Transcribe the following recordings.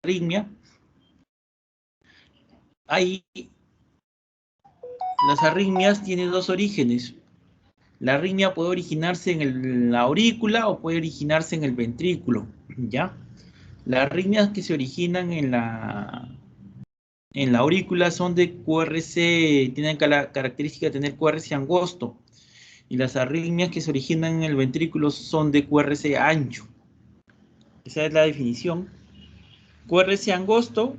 arritmia, las arritmias tienen dos orígenes. La arritmia puede originarse en la aurícula o puede originarse en el ventrículo, ¿ya? Las arritmias que se originan en la aurícula son de QRC, tienen la característica de tener QRC angosto. Y las arritmias que se originan en el ventrículo son de QRC ancho. Esa es la definición. QRC angosto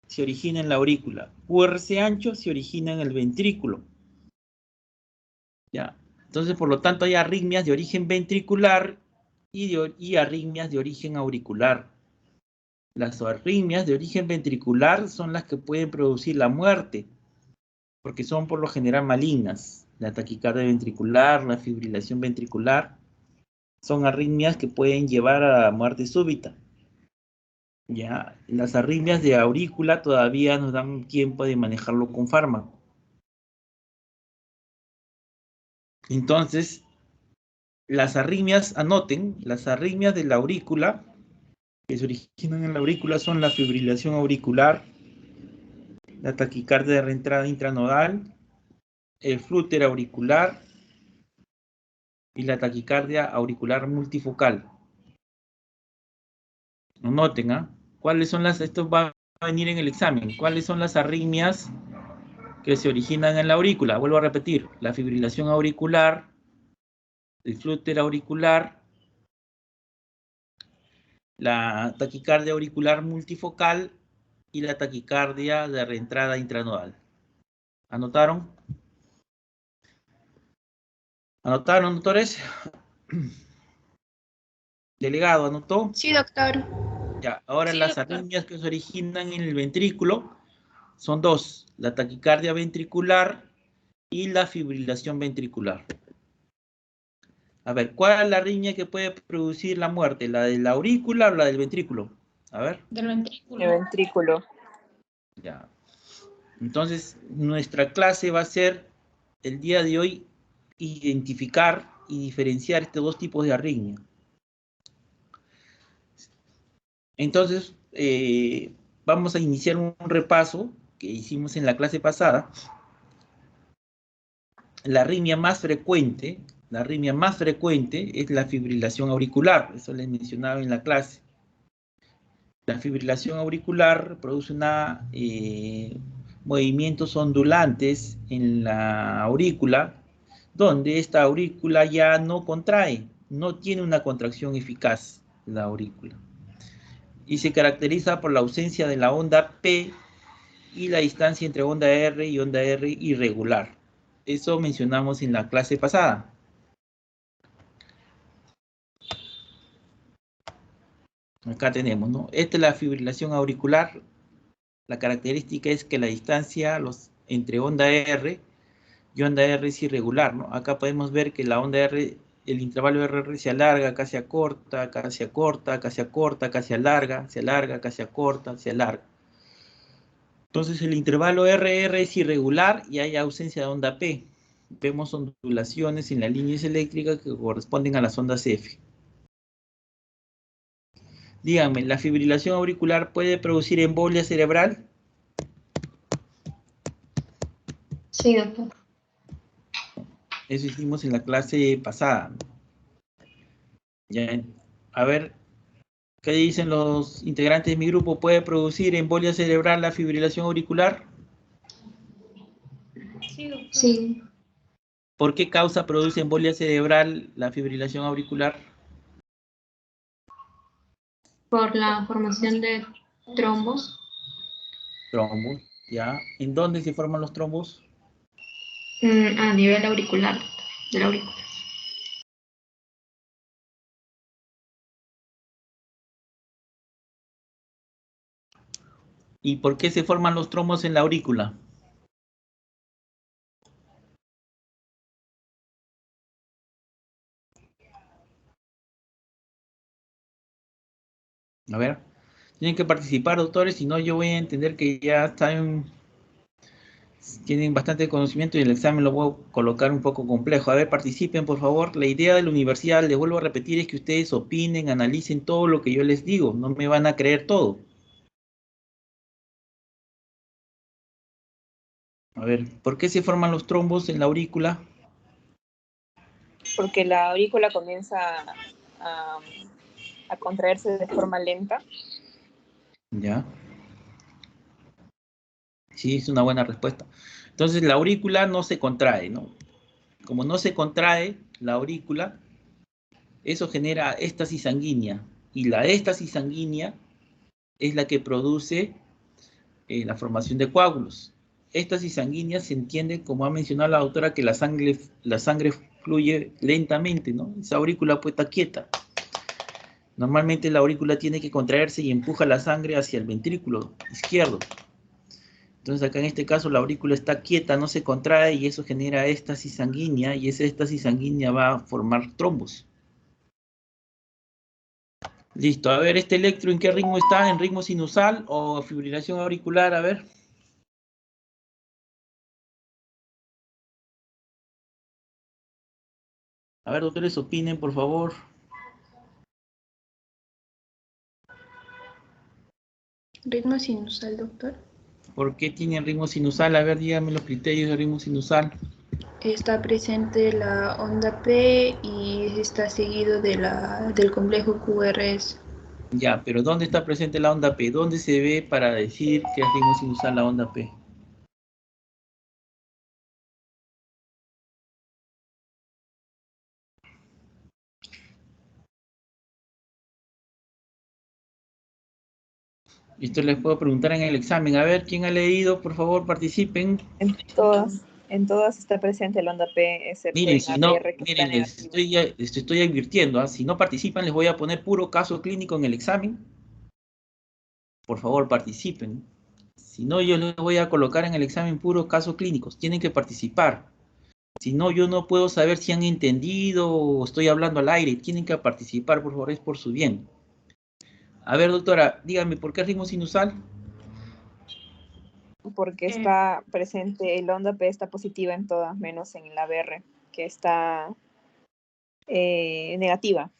se origina en la aurícula. QRC ancho se origina en el ventrículo. ¿Ya? Entonces, por lo tanto, hay arritmias de origen ventricular y arritmias de origen auricular. Las arritmias de origen ventricular son las que pueden producir la muerte, porque son por lo general malignas. La taquicardia ventricular, la fibrilación ventricular, son arritmias que pueden llevar a la muerte súbita. Ya, las arritmias de aurícula todavía nos dan tiempo de manejarlo con fármaco. Entonces, las arritmias, anoten, las arritmias de la aurícula, que se originan en la aurícula, son la fibrilación auricular, la taquicardia de reentrada intranodal, el flúter auricular y la taquicardia auricular multifocal. Anoten, ¿ah? ¿Cuáles son esto va a venir en el examen, cuáles son las arritmias que se originan en la aurícula? Vuelvo a repetir, la fibrilación auricular, el flúter auricular, la taquicardia auricular multifocal y la taquicardia de reentrada intranodal. ¿Anotaron? ¿Anotaron, doctores? Delegado, ¿anotó? Sí, doctor. Ya, ahora Sí, las doctor. arritmias que se originan en el ventrículo son dos, la taquicardia ventricular y la fibrilación ventricular. A ver, ¿cuál es la arritmia que puede producir la muerte? ¿La de la aurícula o la del ventrículo? A ver. Del ventrículo. El ventrículo. Ya. Entonces, nuestra clase va a ser, el día de hoy, identificar y diferenciar estos dos tipos de arritmia. Entonces, vamos a iniciar un repaso que hicimos en la clase pasada. La arritmia más frecuente es la fibrilación auricular, eso les mencionaba en la clase. La fibrilación auricular produce movimientos ondulantes en la aurícula, donde esta aurícula ya no contrae, no tiene una contracción eficaz la aurícula. Y se caracteriza por la ausencia de la onda P y la distancia entre onda R y onda R irregular. Eso mencionamos en la clase pasada. Acá tenemos, ¿no? Esta es la fibrilación auricular. La característica es que la distancia entre onda R y onda R es irregular, ¿no? Acá podemos ver que la onda R, el intervalo RR se alarga, acá se acorta, acá se acorta, acá se acorta, acá se alarga, acá se acorta, se alarga. Entonces el intervalo RR es irregular y hay ausencia de onda P. Vemos ondulaciones en las líneas eléctricas que corresponden a las ondas F. Díganme, ¿la fibrilación auricular puede producir embolia cerebral? Sí, doctor. Eso hicimos en la clase pasada. Ya, a ver, ¿qué dicen los integrantes de mi grupo? ¿Puede producir embolia cerebral la fibrilación auricular? Sí, doctor. Sí. ¿Por qué causa produce embolia cerebral la fibrilación auricular? Por la formación de trombos. Trombos, ¿ya? ¿En dónde se forman los trombos? A nivel auricular, de la aurícula. ¿Y por qué se forman los trombos en la aurícula? A ver, tienen que participar, doctores, si no yo voy a entender que ya tienen bastante conocimiento y el examen lo voy a colocar un poco complejo. A ver, participen, por favor. La idea de la universidad, les vuelvo a repetir, es que ustedes opinen, analicen todo lo que yo les digo. No me van a creer todo. A ver, ¿por qué se forman los trombos en la aurícula? Porque la aurícula comienza a contraerse de forma lenta. Ya. Sí, es una buena respuesta. Entonces, la aurícula no se contrae, ¿no? Como no se contrae la aurícula, eso genera éstasis sanguínea. Y la éstasis sanguínea es la que produce la formación de coágulos. Éstasis sanguínea se entiende, como ha mencionado la doctora, que la sangre fluye lentamente, ¿no? Esa aurícula pues está quieta. Normalmente la aurícula tiene que contraerse y empuja la sangre hacia el ventrículo izquierdo. Entonces acá en este caso la aurícula está quieta, no se contrae y eso genera éstasis sanguínea y esa éstasis sanguínea va a formar trombos. Listo, a ver, este electro, ¿en qué ritmo está? ¿En ritmo sinusal o fibrilación auricular? A ver. A ver, doctores, opinen, por favor. Ritmo sinusal, doctor. ¿Por qué tiene ritmo sinusal? A ver, dígame los criterios de ritmo sinusal. Está presente la onda P y está seguido del complejo QRS. Ya, pero ¿dónde está presente la onda P? ¿Dónde se ve para decir que es ritmo sinusal la onda P? Esto les puedo preguntar en el examen. A ver, ¿quién ha leído? Por favor, participen. En todas está presente la onda P, excepto Miren, en si no, ABR que está miren, negativo. les estoy advirtiendo, ¿ah? Si no participan, les voy a poner puro caso clínico en el examen. Por favor, participen. Si no, yo les voy a colocar en el examen puros casos clínicos. Tienen que participar. Si no, yo no puedo saber si han entendido o estoy hablando al aire. Tienen que participar, por favor, es por su bien. A ver, doctora, dígame, ¿por qué ritmo sinusal? Porque está presente, la onda P está positiva en todas, menos en la ABR, que está negativa.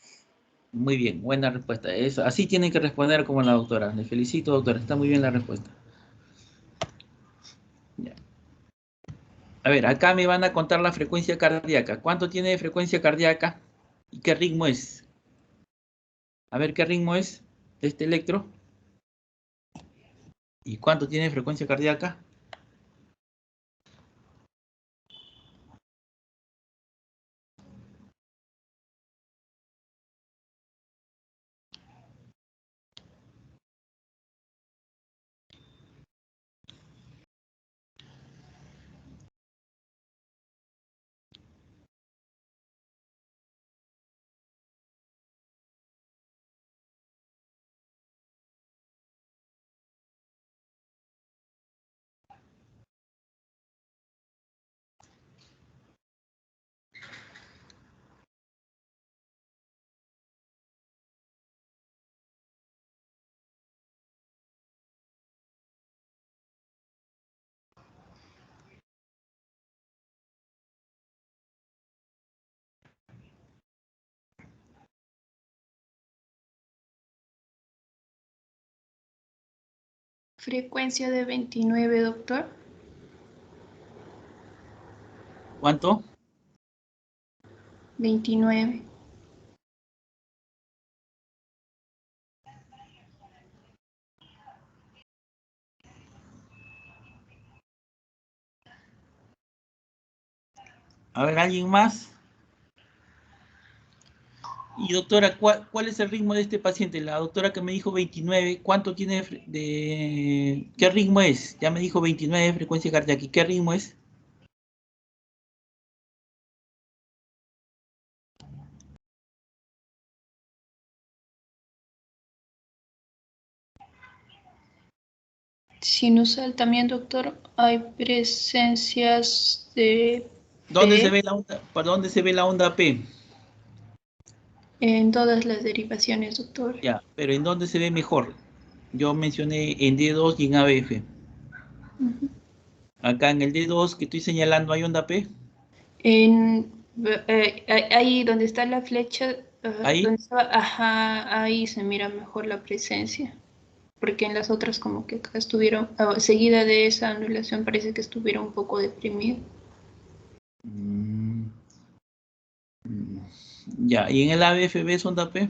Muy bien, buena respuesta. Así tienen que responder como la doctora. Le felicito, doctora. Está muy bien la respuesta. Ya. A ver, acá me van a contar la frecuencia cardíaca. ¿Cuánto tiene de frecuencia cardíaca? ¿Y qué ritmo es? A ver, ¿qué ritmo es de este electro? ¿Y cuánto tiene de frecuencia cardíaca? Frecuencia de 29, doctor. ¿Cuánto? 29. A ver, ¿alguien más? Y doctora, ¿cuál es el ritmo de este paciente? La doctora que me dijo 29, ¿cuánto tiene de... ¿Qué ritmo es? Ya me dijo 29 de frecuencia cardíaca. ¿Y qué ritmo es? Sinusal también, doctor. Hay presencias de ¿Dónde se ve la onda? ¿Para dónde se ve la onda P? en todas las derivaciones, doctor. Ya, pero ¿en dónde se ve mejor? Yo mencioné en D2 y en ABF. Acá en el D2 que estoy señalando, ¿hay onda P? Ahí donde está la flecha, ¿Ahí? donde estaba, ajá, ahí se mira mejor la presencia. porque en las otras como que estuvieron, seguida de esa anulación parece que estuvieron un poco deprimidos. Mm, Ya, ¿y en el ABFB es onda P?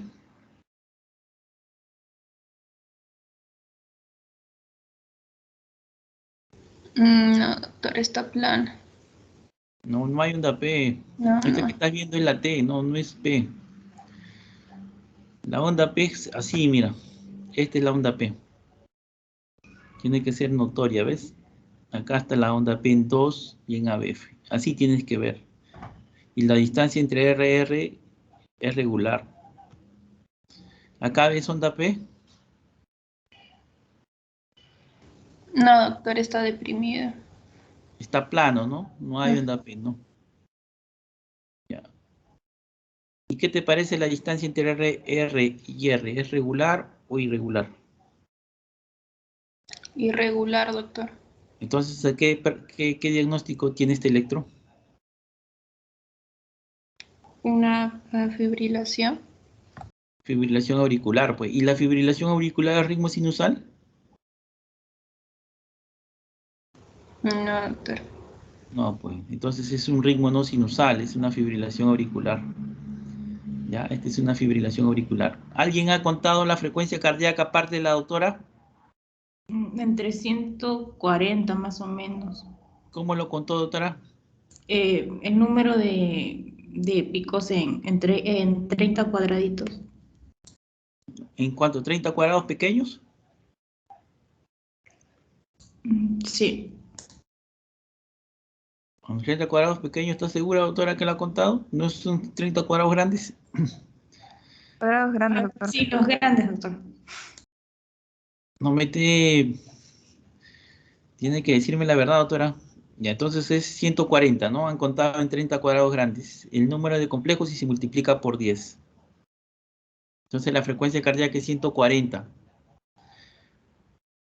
No, doctor, está plana. No, no hay onda P. No, Esta no. que estás viendo es la T, no, no es P. La onda P es así, mira. Esta es la onda P. Tiene que ser notoria, ¿ves? Acá está la onda P en 2 y en ABF. Así tienes que ver. Y la distancia entre RR es regular. Acá ves onda P. No, doctor, está deprimida. Está plano, ¿no? No hay onda P, ¿no? Ya. ¿Y qué te parece la distancia entre R y R? ¿Es regular o irregular? Irregular, doctor. Entonces, ¿qué diagnóstico tiene este electro? Una fibrilación. Fibrilación auricular, pues. ¿Y la fibrilación auricular es ritmo sinusal? No, doctor. No, pues. Entonces es un ritmo no sinusal, es una fibrilación auricular. Ya, esta es una fibrilación auricular. ¿Alguien ha contado la frecuencia cardíaca aparte de la doctora? Entre 140 más o menos. ¿Cómo lo contó, doctora? El número de picos en 30 cuadraditos. ¿En cuánto? ¿30 cuadrados pequeños? Sí, ¿Con 30 cuadrados pequeños, ¿estás segura, doctora, que lo ha contado? ¿No son 30 cuadrados grandes? Cuadrados grandes, doctor. sí, los grandes, doctor. No mete... Tiene que decirme la verdad, doctora. Ya, entonces es 140, ¿no? Han contado en 30 cuadrados grandes. El número de complejos y se multiplica por 10. Entonces la frecuencia cardíaca es 140.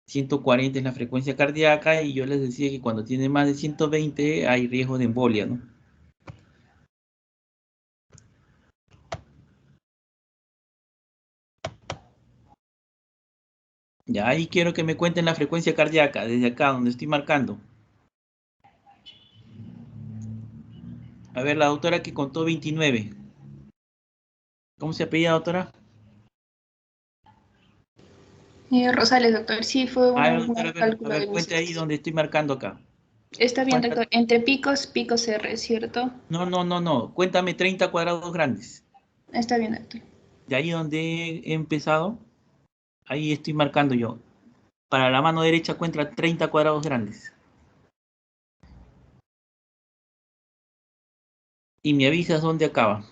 140 es la frecuencia cardíaca y yo les decía que cuando tiene más de 120 hay riesgo de embolia, ¿no? Ya, ahí quiero que me cuenten la frecuencia cardíaca, desde acá donde estoy marcando. A ver, la doctora que contó 29. ¿Cómo se apellida, doctora? Rosales, doctor, sí fue A ver, un doctora, mal a cálculo ver, de mis cuente ahí donde estoy marcando acá. Está bien, ¿Cuántas? doctor. Entre picos, picos R, ¿cierto? No, no, no, no. Cuéntame 30 cuadrados grandes. Está bien, doctor. De ahí donde he empezado, ahí estoy marcando yo. Para la mano derecha cuenta 30 cuadrados grandes. Y me avisas dónde acaba.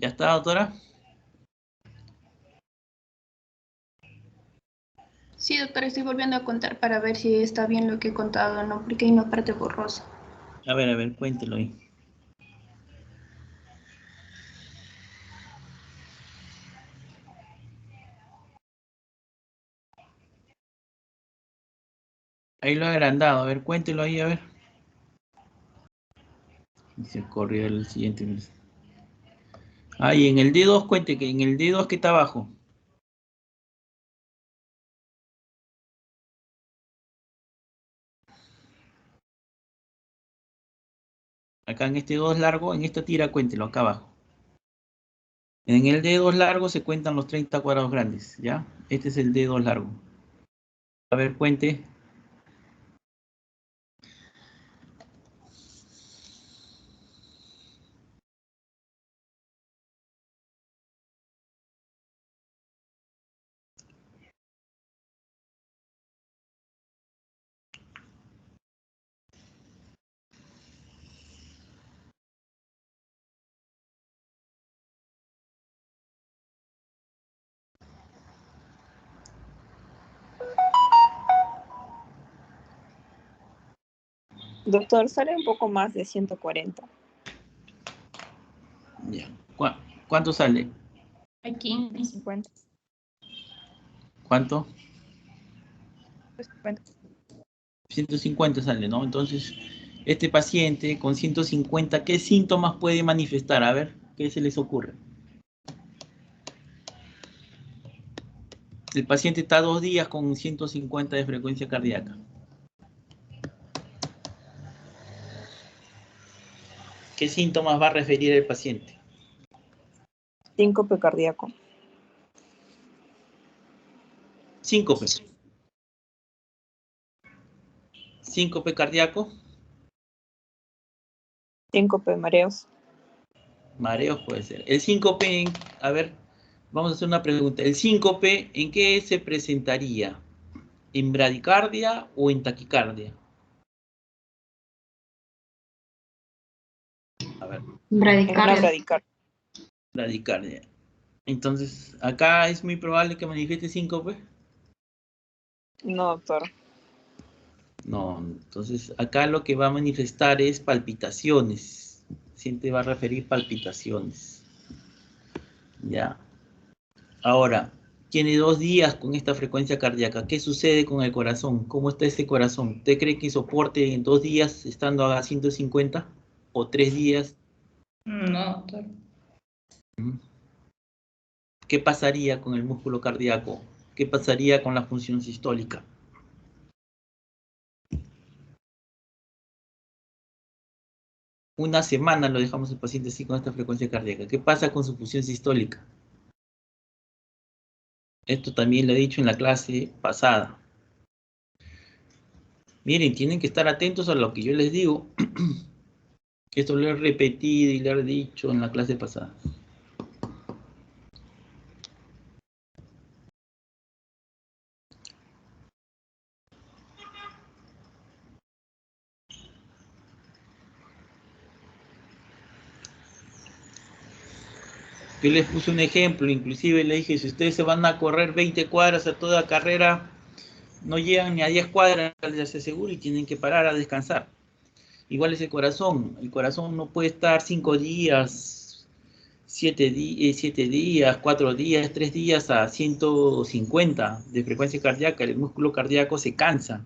¿Ya está, doctora? Sí, doctor, estoy volviendo a contar para ver si está bien lo que he contado o no, porque hay una parte borrosa. A ver, cuéntelo ahí. Ahí lo he agrandado. A ver, cuéntelo ahí, a ver. Y se corrió el siguiente. Ahí en el D2, cuente que en el D2 que está abajo. Acá en este 2 largo, en esta tira, cuéntelo acá abajo. En el D2 largo se cuentan los 30 cuadrados grandes, ¿ya? Este es el D2 largo. A ver, cuente. Doctor, sale un poco más de 140. Ya. ¿Cuánto sale? Aquí. 50. ¿Cuánto? 50. 150 sale, ¿no? Entonces, este paciente con 150, ¿qué síntomas puede manifestar? A ver, ¿qué se les ocurre? El paciente está 2 días con 150 de frecuencia cardíaca. ¿Qué síntomas va a referir el paciente? Síncope cardíaco. Síncope. Síncope cardíaco. Síncope, mareos. Mareos puede ser. El síncope, a ver, vamos a hacer una pregunta. ¿El síncope en qué se presentaría? ¿En bradicardia o en taquicardia? A ver, En una Bradicardia. bradicardia. bradicardia. Entonces, acá es muy probable que manifieste síncope. No, doctor. No, entonces acá lo que va a manifestar es palpitaciones. Siempre va a referir palpitaciones. Ya. Ahora, tiene 2 días con esta frecuencia cardíaca. ¿Qué sucede con el corazón? ¿Cómo está ese corazón? ¿Usted cree que soporte en 2 días estando a 150? ¿O 3 días? No, doctor. ¿Qué pasaría con el músculo cardíaco? ¿Qué pasaría con la función sistólica? Una semana lo dejamos al paciente así con esta frecuencia cardíaca. ¿Qué pasa con su función sistólica? Esto también lo he dicho en la clase pasada. Miren, tienen que estar atentos a lo que yo les digo. Esto lo he repetido y lo he dicho en la clase pasada. Yo les puse un ejemplo, inclusive le dije, si ustedes se van a correr 20 cuadras a toda carrera, no llegan ni a 10 cuadras, les aseguro, y tienen que parar a descansar. Igual es el corazón no puede estar 5 días, 7 días, 4 días, 3 días a 150 de frecuencia cardíaca, el músculo cardíaco se cansa.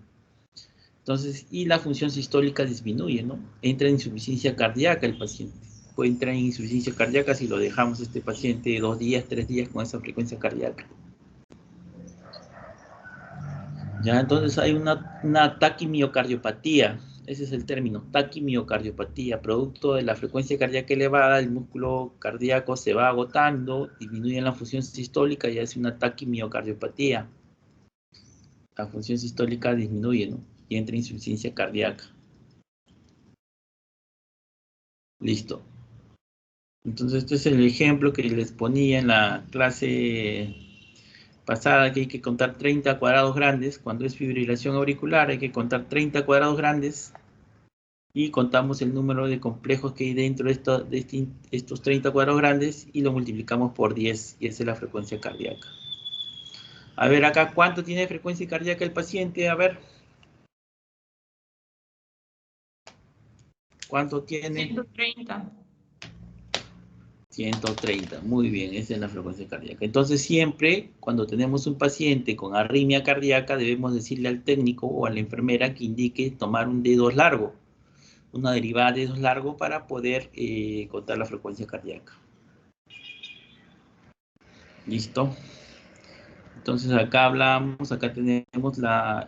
Entonces, y la función sistólica disminuye, ¿no? Entra en insuficiencia cardíaca el paciente. Puede entrar en insuficiencia cardíaca si lo dejamos este paciente 2 días, 3 días con esa frecuencia cardíaca. Ya, entonces hay una taquimiocardiopatía. Ese es el término, taquimiocardiopatía. Producto de la frecuencia cardíaca elevada, el músculo cardíaco se va agotando, disminuye la función sistólica y hace una taquimiocardiopatía. La función sistólica disminuye, ¿no? Y entra en insuficiencia cardíaca. Listo. Entonces, este es el ejemplo que les ponía en la clase pasada, que hay que contar 30 cuadrados grandes. Cuando es fibrilación auricular, hay que contar 30 cuadrados grandes y contamos el número de complejos que hay dentro de estos 30 cuadrados grandes y lo multiplicamos por 10, y esa es la frecuencia cardíaca. A ver, acá, ¿cuánto tiene frecuencia cardíaca el paciente? A ver. ¿Cuánto tiene? 130. 130, muy bien, esa es la frecuencia cardíaca. Entonces siempre cuando tenemos un paciente con arritmia cardíaca debemos decirle al técnico o a la enfermera que indique tomar un D2 largo, una derivada de D2 largo para poder contar la frecuencia cardíaca. ¿Listo? Entonces acá hablamos, acá tenemos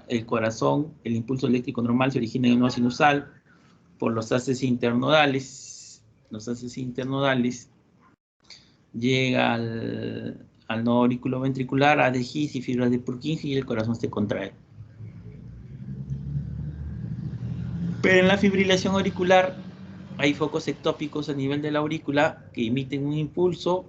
el corazón, el impulso eléctrico normal se origina en el nodo sinusal por los haces internodales. Los haces internodales llega al nodo auriculoventricular, a de His y fibras de Purkinje, y el corazón se contrae. Pero en la fibrilación auricular hay focos ectópicos a nivel de la aurícula que emiten un impulso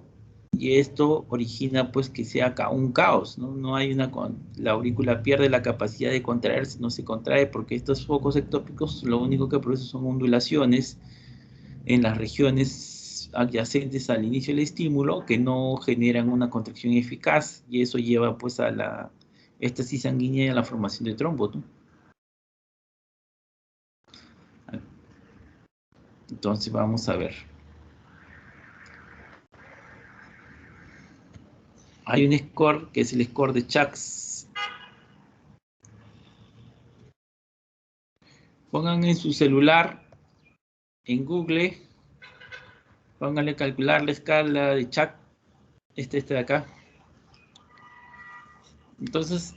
y esto origina pues que sea un caos, ¿no? No hay la aurícula pierde la capacidad de contraerse, no se contrae porque estos focos ectópicos lo único que producen son ondulaciones en las regiones adyacentes al inicio del estímulo que no generan una contracción eficaz y eso lleva pues a la éstasis sanguínea y a la formación de trombos, ¿no? Entonces vamos a ver. Hay un score que es el score de Chaks. Pongan en su celular, en Google, pónganle calcular la escala de Chak, este de acá. Entonces,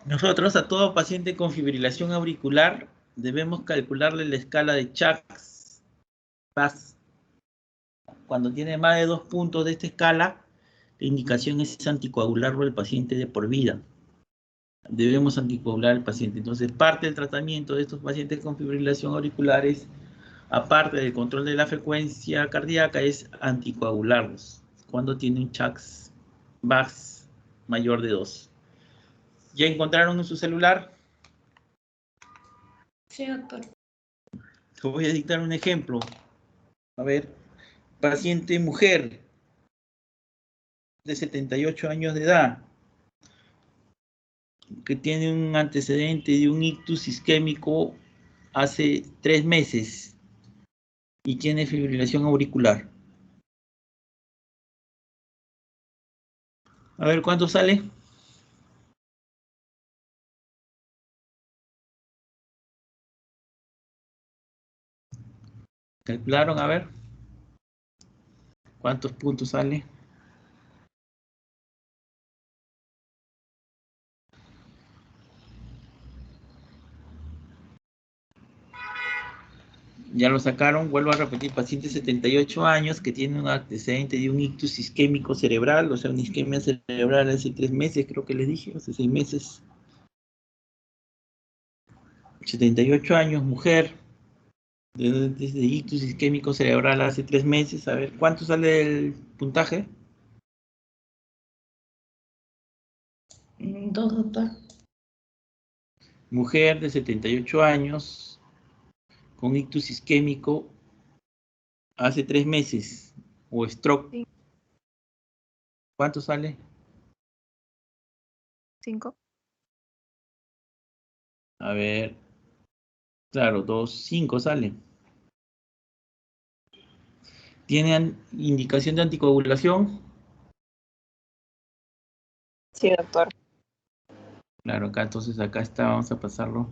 nosotros a todo paciente con fibrilación auricular debemos calcularle la escala de Chaks. Cuando tiene más de 2 puntos de esta escala, la indicación es anticoagularlo al paciente de por vida. Debemos anticoagular al paciente. Entonces, parte del tratamiento de estos pacientes con fibrilación auriculares, aparte del control de la frecuencia cardíaca, es anticoagularlos cuando tiene un Chaks VAS mayor de 2. ¿Ya encontraron en su celular? Sí, doctor. Les voy a dictar un ejemplo. A ver, paciente mujer de 78 años de edad, que tiene un antecedente de un ictus isquémico hace 3 meses y tiene fibrilación auricular. A ver, ¿cuánto sale? ¿Calcularon? A ver. ¿Cuántos puntos sale? Ya lo sacaron, vuelvo a repetir, paciente de 78 años que tiene un antecedente de un ictus isquémico cerebral, o sea, una isquemia cerebral hace 3 meses, creo que les dije, hace 6 meses. 78 años, mujer, desde ictus isquémico cerebral hace 3 meses. A ver, ¿cuánto sale el puntaje? 2, doctor. Mujer de 78 años con ictus isquémico hace 3 meses, o stroke. Sí. ¿Cuánto sale? 5. A ver, claro, 2,5 sale. ¿Tienen indicación de anticoagulación? Sí, doctor. Claro, acá entonces acá está, vamos a pasarlo.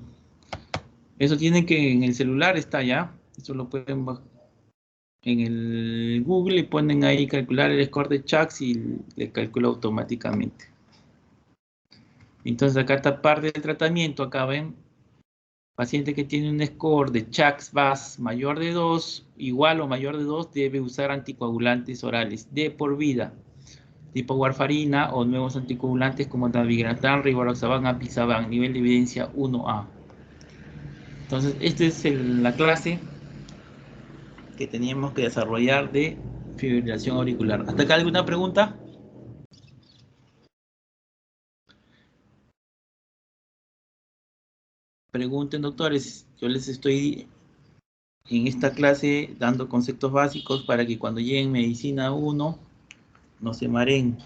Eso tienen que en el celular está ya. Eso lo pueden en el Google y ponen ahí calcular el score de Chaks y le calcula automáticamente. Entonces acá está parte del tratamiento, acá ven, paciente que tiene un score de Chaks VAS mayor de 2, igual o mayor de 2, debe usar anticoagulantes orales de por vida, tipo warfarina o nuevos anticoagulantes como dabigatran, rivaroxaban, apisaban, nivel de evidencia 1A. Entonces, esta es la clase que teníamos que desarrollar de fibrilación auricular. ¿Hasta acá alguna pregunta? Pregunten, doctores. Yo les estoy en esta clase dando conceptos básicos para que cuando lleguen medicina 1 no se mareen.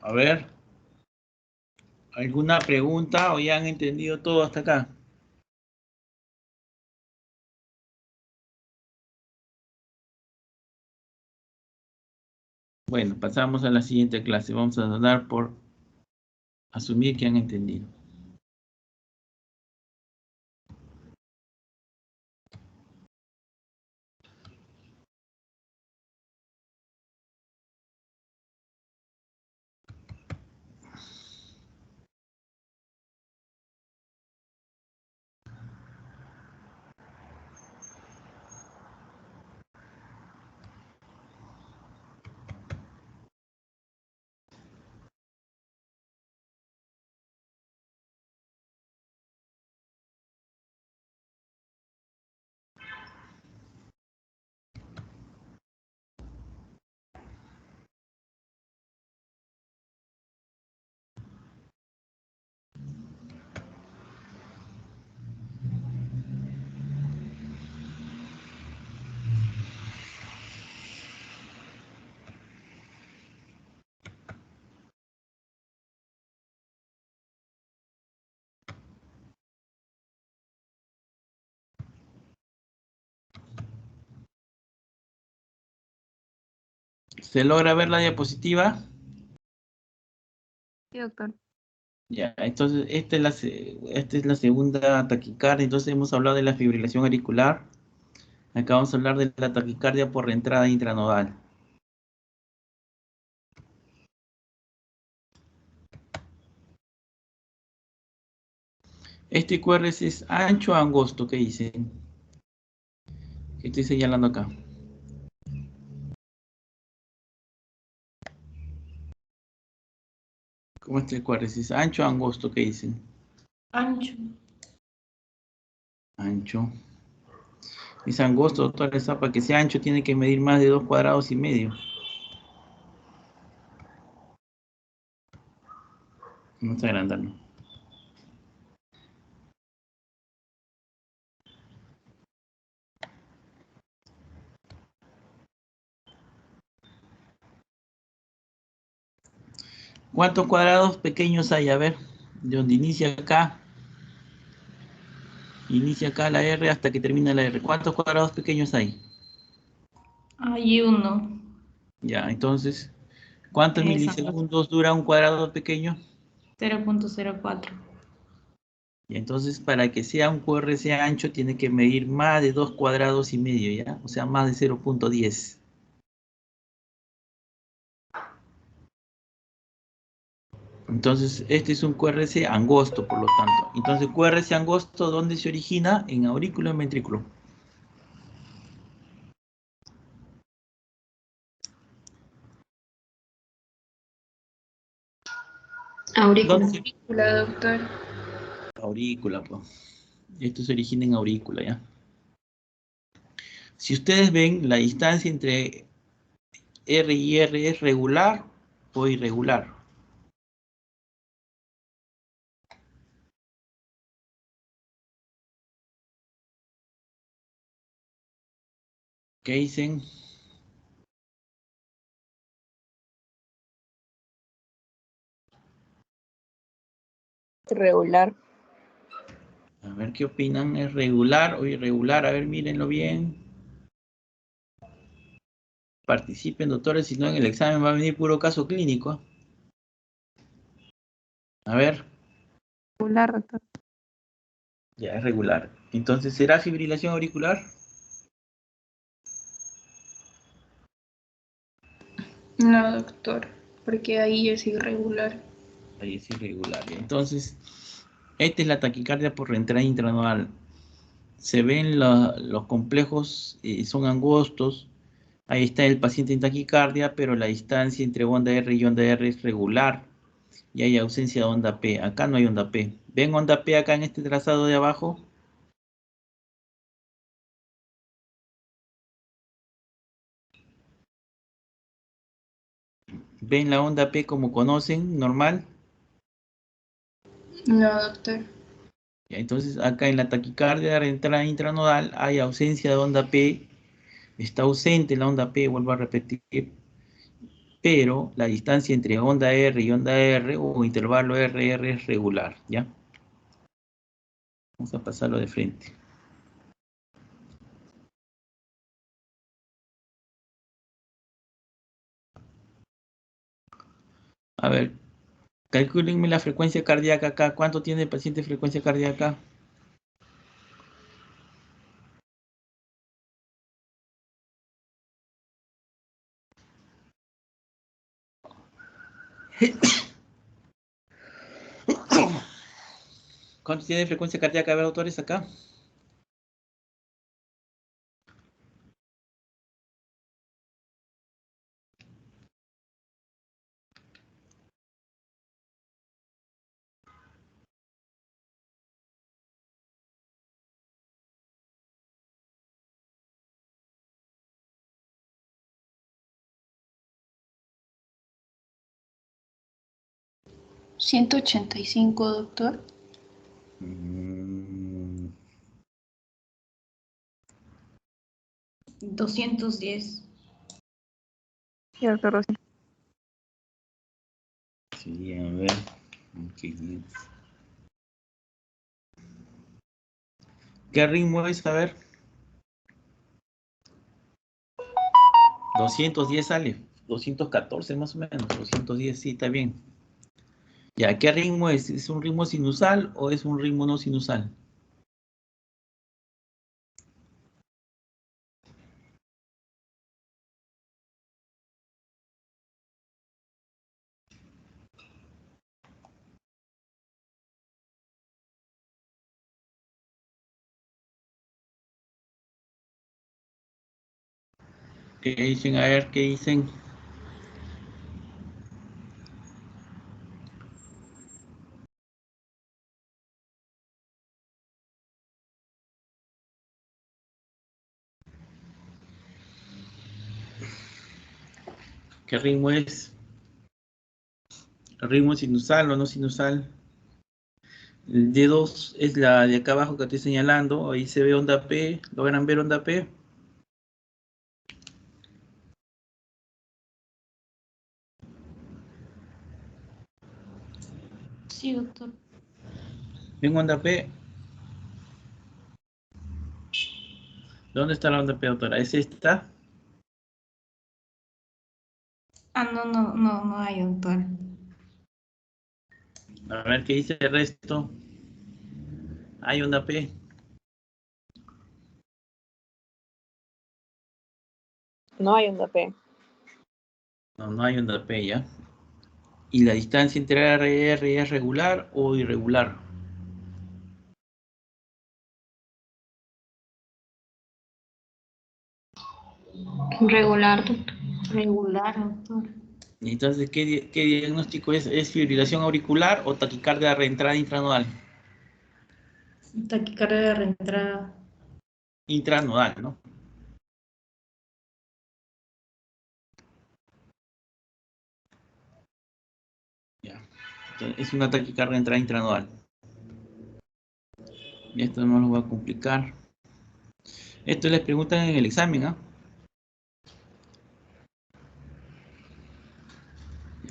A ver, ¿alguna pregunta o ya han entendido todo hasta acá? Bueno, pasamos a la siguiente clase. Vamos a dar por asumir que han entendido. ¿Se logra ver la diapositiva? Sí, doctor. Ya, entonces esta es la segunda taquicardia. Entonces hemos hablado de la fibrilación auricular. Acá vamos a hablar de la taquicardia por entrada intranodal. Este QRS es ancho o angosto, ¿qué dicen? ¿Qué estoy señalando acá? ¿Cómo está el QRS? ¿Es ancho o angosto? ¿Qué dicen? Ancho. Ancho. Es angosto, doctora, para que sea ancho tiene que medir más de 2,5 cuadrados. Vamos a agrandarlo. ¿Cuántos cuadrados pequeños hay? A ver, de donde inicia acá la R hasta que termina la R. ¿Cuántos cuadrados pequeños hay? Hay uno. Ya, entonces, ¿cuántos Es milisegundos dura un cuadrado pequeño? 0.04. Y entonces, para que sea un QRS ancho, tiene que medir más de 2,5 cuadrados, ¿ya? O sea, más de 0,10. Entonces, este es un QRS angosto, por lo tanto. Entonces, QRS angosto, ¿dónde se origina? En aurículo y en ventrículo. Aurícula. ¿Dónde se... Aurícula, doctor. Aurícula, pues. Esto se origina en aurícula, ¿ya? Si ustedes ven, la distancia entre R y R es regular o irregular. ¿Qué dicen? Regular. A ver qué opinan, ¿es regular o irregular? A ver, mírenlo bien. Participen, doctores, si no en el examen va a venir puro caso clínico. A ver, Regular, doctor. ya es regular. Entonces, ¿será fibrilación auricular? No, doctor, porque ahí es irregular. Ahí es irregular. Entonces, esta es la taquicardia por reentrada intranodal. Se ven los complejos, son angostos. Ahí está el paciente en taquicardia, pero la distancia entre onda R y onda R es regular. Y hay ausencia de onda P. Acá no hay onda P. ¿Ven onda P acá en este trazado de abajo? ¿Ven la onda P como conocen, normal? No, doctor. Ya, entonces acá en la taquicardia de entrada intranodal hay ausencia de onda P. Está ausente la onda P, vuelvo a repetir. Pero la distancia entre onda R y onda R o intervalo RR es regular, ¿ya? Vamos a pasarlo de frente. A ver, calcúlenme la frecuencia cardíaca acá. ¿Cuánto tiene el paciente de frecuencia cardíaca? ¿Cuánto tiene de frecuencia cardíaca? A ver, autores, acá. ¿185, doctor? 210. Sí, doctor. Rossi. Sí, a ver. ¿Qué ritmo es? A ver. 210 sale. 214 más o menos, 210, sí, está bien. Ya, ¿qué ritmo es? ¿Es un ritmo sinusal o es un ritmo no sinusal? ¿Qué dicen? A ver, ¿qué dicen? ¿Qué ritmo es? ¿Ritmo sinusal o no sinusal? El D2 es la de acá abajo que estoy señalando. Ahí se ve onda P. ¿Logran ver onda P? Sí, doctor. ¿Ven onda P? ¿Dónde está la onda P, doctora? ¿Es esta? Ah, no hay, doctor. A ver qué dice el resto. Hay onda P. No hay onda P. No, no hay onda P ya. ¿Y la distancia entre R y R es regular o irregular? Regular, doctor. Regular, doctor. Y entonces, ¿qué diagnóstico es? ¿Es fibrilación auricular o taquicardia reentrada intranodal? Taquicardia de reentrada. Intranodal, ¿no? Ya. Entonces, es una taquicardia reentrada intranodal. Y esto no lo voy a complicar. Esto les preguntan en el examen, ¿ah?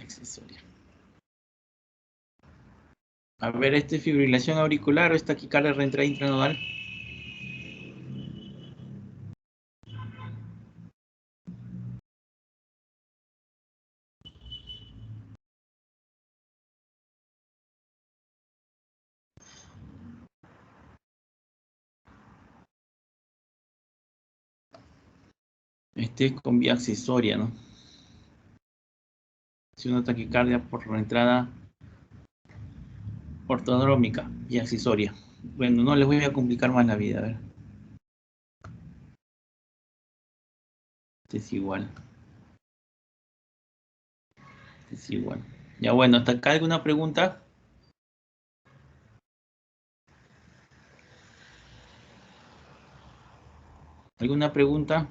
Accesoria. A ver, ¿este es fibrilación auricular o es taquicardia reentrada intranodal? Este es con vía accesoria, ¿no? Es una taquicardia por reentrada ortodrómica y accesoria. Bueno, no les voy a complicar más la vida, a ver. Este es igual. Este es igual. Ya bueno, ¿hasta acá alguna pregunta? ¿Alguna pregunta?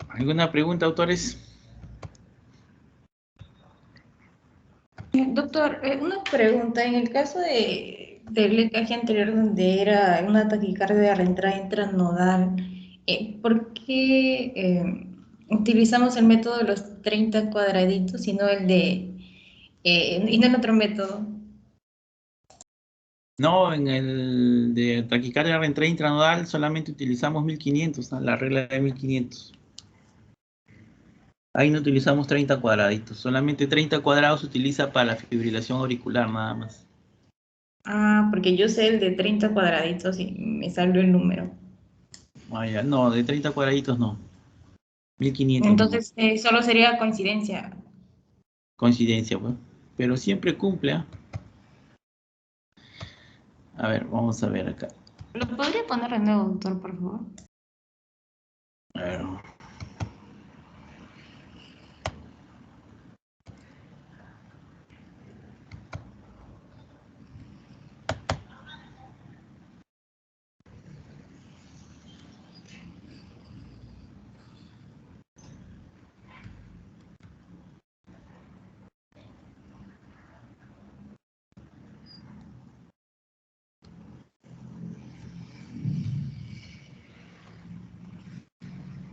¿Alguna pregunta, autores? Doctor, una pregunta. En el caso del EKG anterior, donde era una taquicardia de reentrada intranodal, ¿por qué utilizamos el método de los 30 cuadraditos y no y no el otro método? No, en el de taquicardia reentrada intranodal solamente utilizamos 1500, ¿no? La regla de 1500. Ahí no utilizamos 30 cuadraditos, solamente 30 cuadrados se utiliza para la fibrilación auricular nada más. Ah, porque yo sé el de 30 cuadraditos y me salió el número. Ah, ya, no, de 30 cuadraditos no, 1500 nomás. Entonces, solo sería coincidencia. Coincidencia, pues. Pero siempre cumple, ¿ah? A ver, vamos a ver acá. ¿Lo podría poner de nuevo, doctor, por favor? A ver.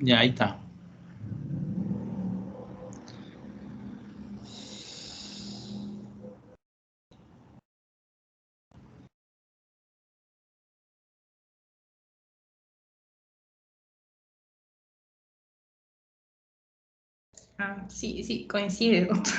Ya, ahí está. Ah, sí, sí, coincide, doctor.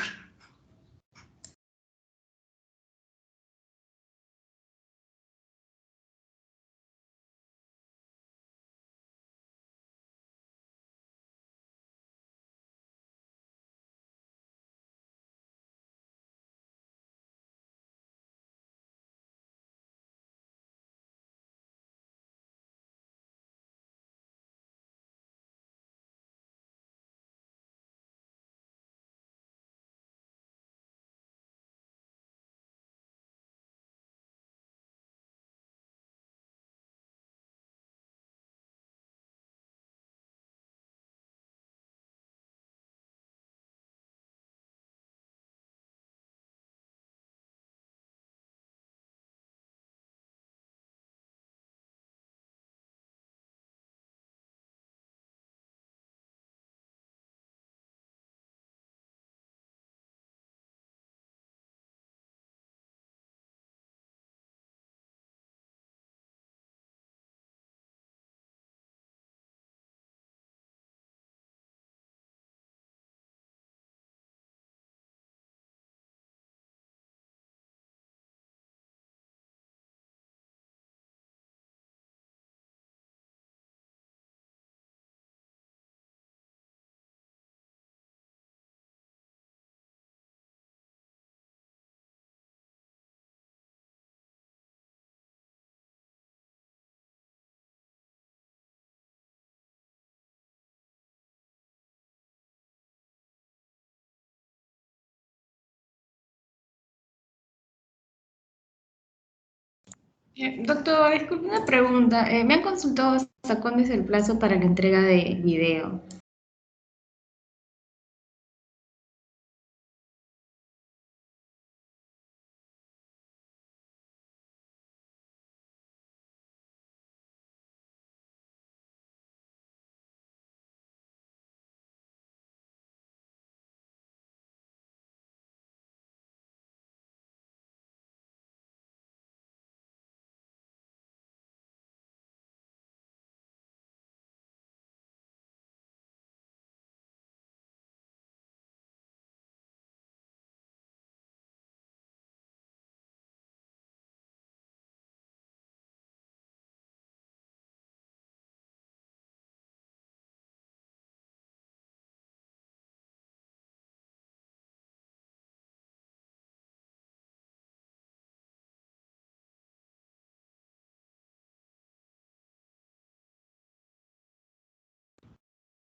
Doctor, disculpe una pregunta. Me han consultado hasta cuándo es el plazo para la entrega de video.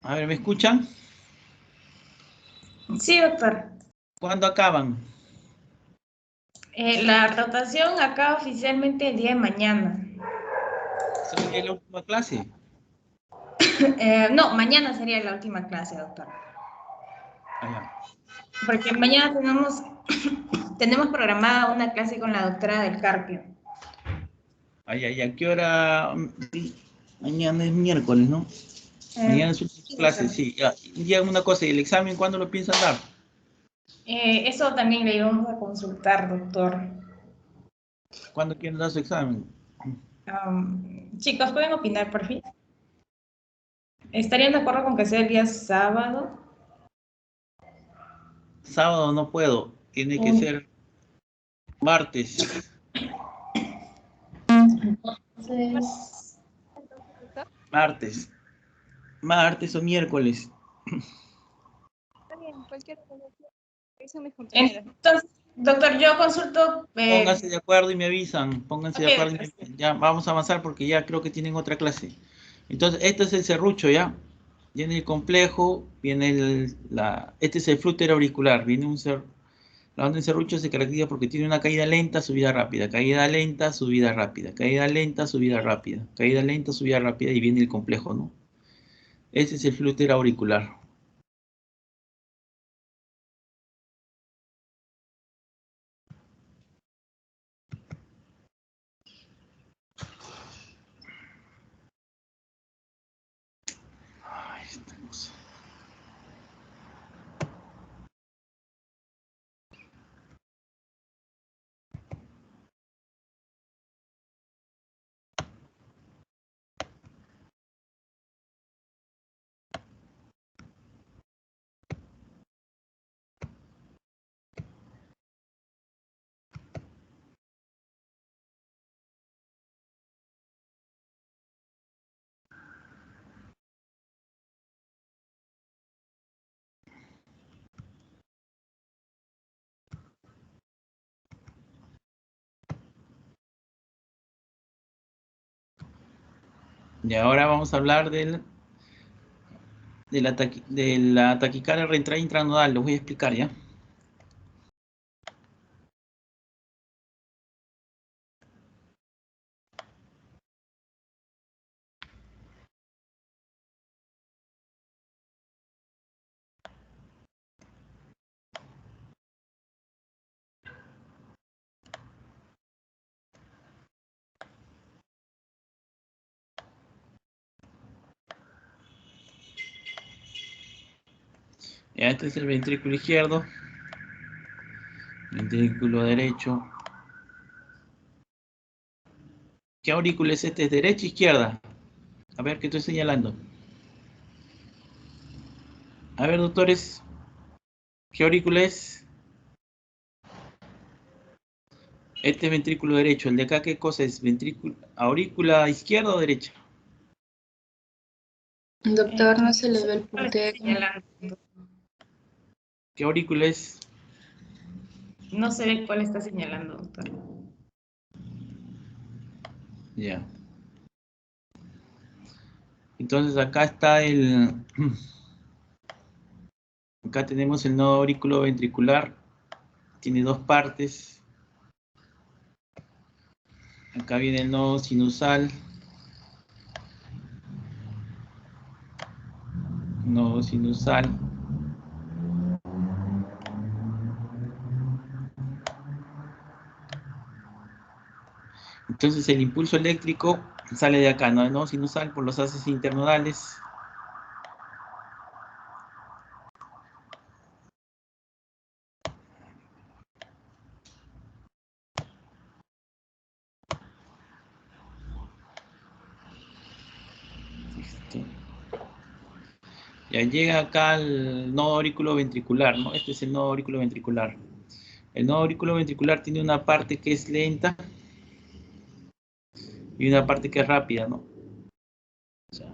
A ver, ¿me escuchan? Sí, doctor. ¿Cuándo acaban? La rotación acaba oficialmente el día de mañana. ¿Esa sería la última clase? No, mañana sería la última clase, doctor. Allá. Porque mañana tenemos programada una clase con la doctora del Carpio. Allá, ¿a qué hora? Mañana es miércoles, ¿no? Mañana es Sí, última clase, doctor. sí. Ya, dígame una cosa, ¿y el examen cuándo lo piensan dar? Eso también le íbamos a consultar, doctor. ¿Cuándo quieren dar su examen? Chicos, ¿pueden opinar, por fin? ¿Estarían de acuerdo con que sea el día sábado? Sábado no puedo, tiene que ser martes. Entonces, Doctor, Martes. Martes o miércoles. está bien, cualquier cosa. Dicen mis compañeras. entonces, doctor, yo consulto. Pónganse de acuerdo y me avisan. Pónganse de Ok, acuerdo y doctor, sí. ya vamos a avanzar porque ya creo que tienen otra clase. Entonces, este es el serrucho, ¿ya? Viene el complejo, viene este es el flúter auricular. La onda en serrucho se caracteriza porque tiene una caída lenta, subida rápida, caída lenta, subida rápida, caída lenta, subida rápida, caída lenta, subida rápida y viene el complejo, ¿no? Ese es el flúter auricular. Ay, Y ahora vamos a hablar de la taquicardia reentrada intranodal. Lo voy a explicar ya. Ya, este es el ventrículo izquierdo, ventrículo derecho. ¿Qué aurícula es este? ¿Es derecha o izquierda? A ver, ¿qué estoy señalando? A ver, doctores, ¿qué aurícula es? Este es ventrículo derecho. ¿El de acá qué cosa es? ¿Ventrículo, aurícula izquierda o derecha? Doctor, no se le ve el ¿Cuál está puntero. señalando? ¿Qué aurícula es? No se ve cuál está señalando, doctor. Ya. Entonces acá está acá tenemos el nodo aurículo ventricular. Tiene dos partes. Acá viene el nodo sinusal. Nodo sinusal. Entonces el impulso eléctrico sale de acá, ¿no? El nodo sinusal por los haces internodales. Listo. Ya llega acá el nodo aurículo ventricular, ¿no? Este es el nodo aurículo ventricular. El nodo aurículo ventricular tiene una parte que es lenta y una parte que es rápida, ¿no? O sea,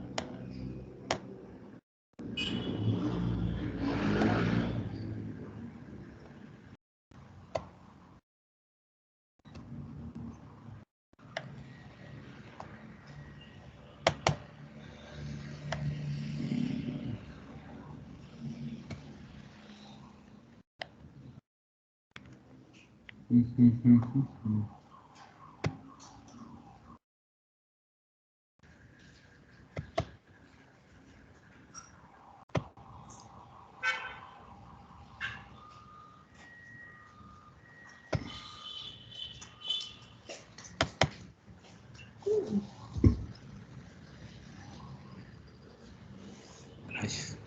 Gracias.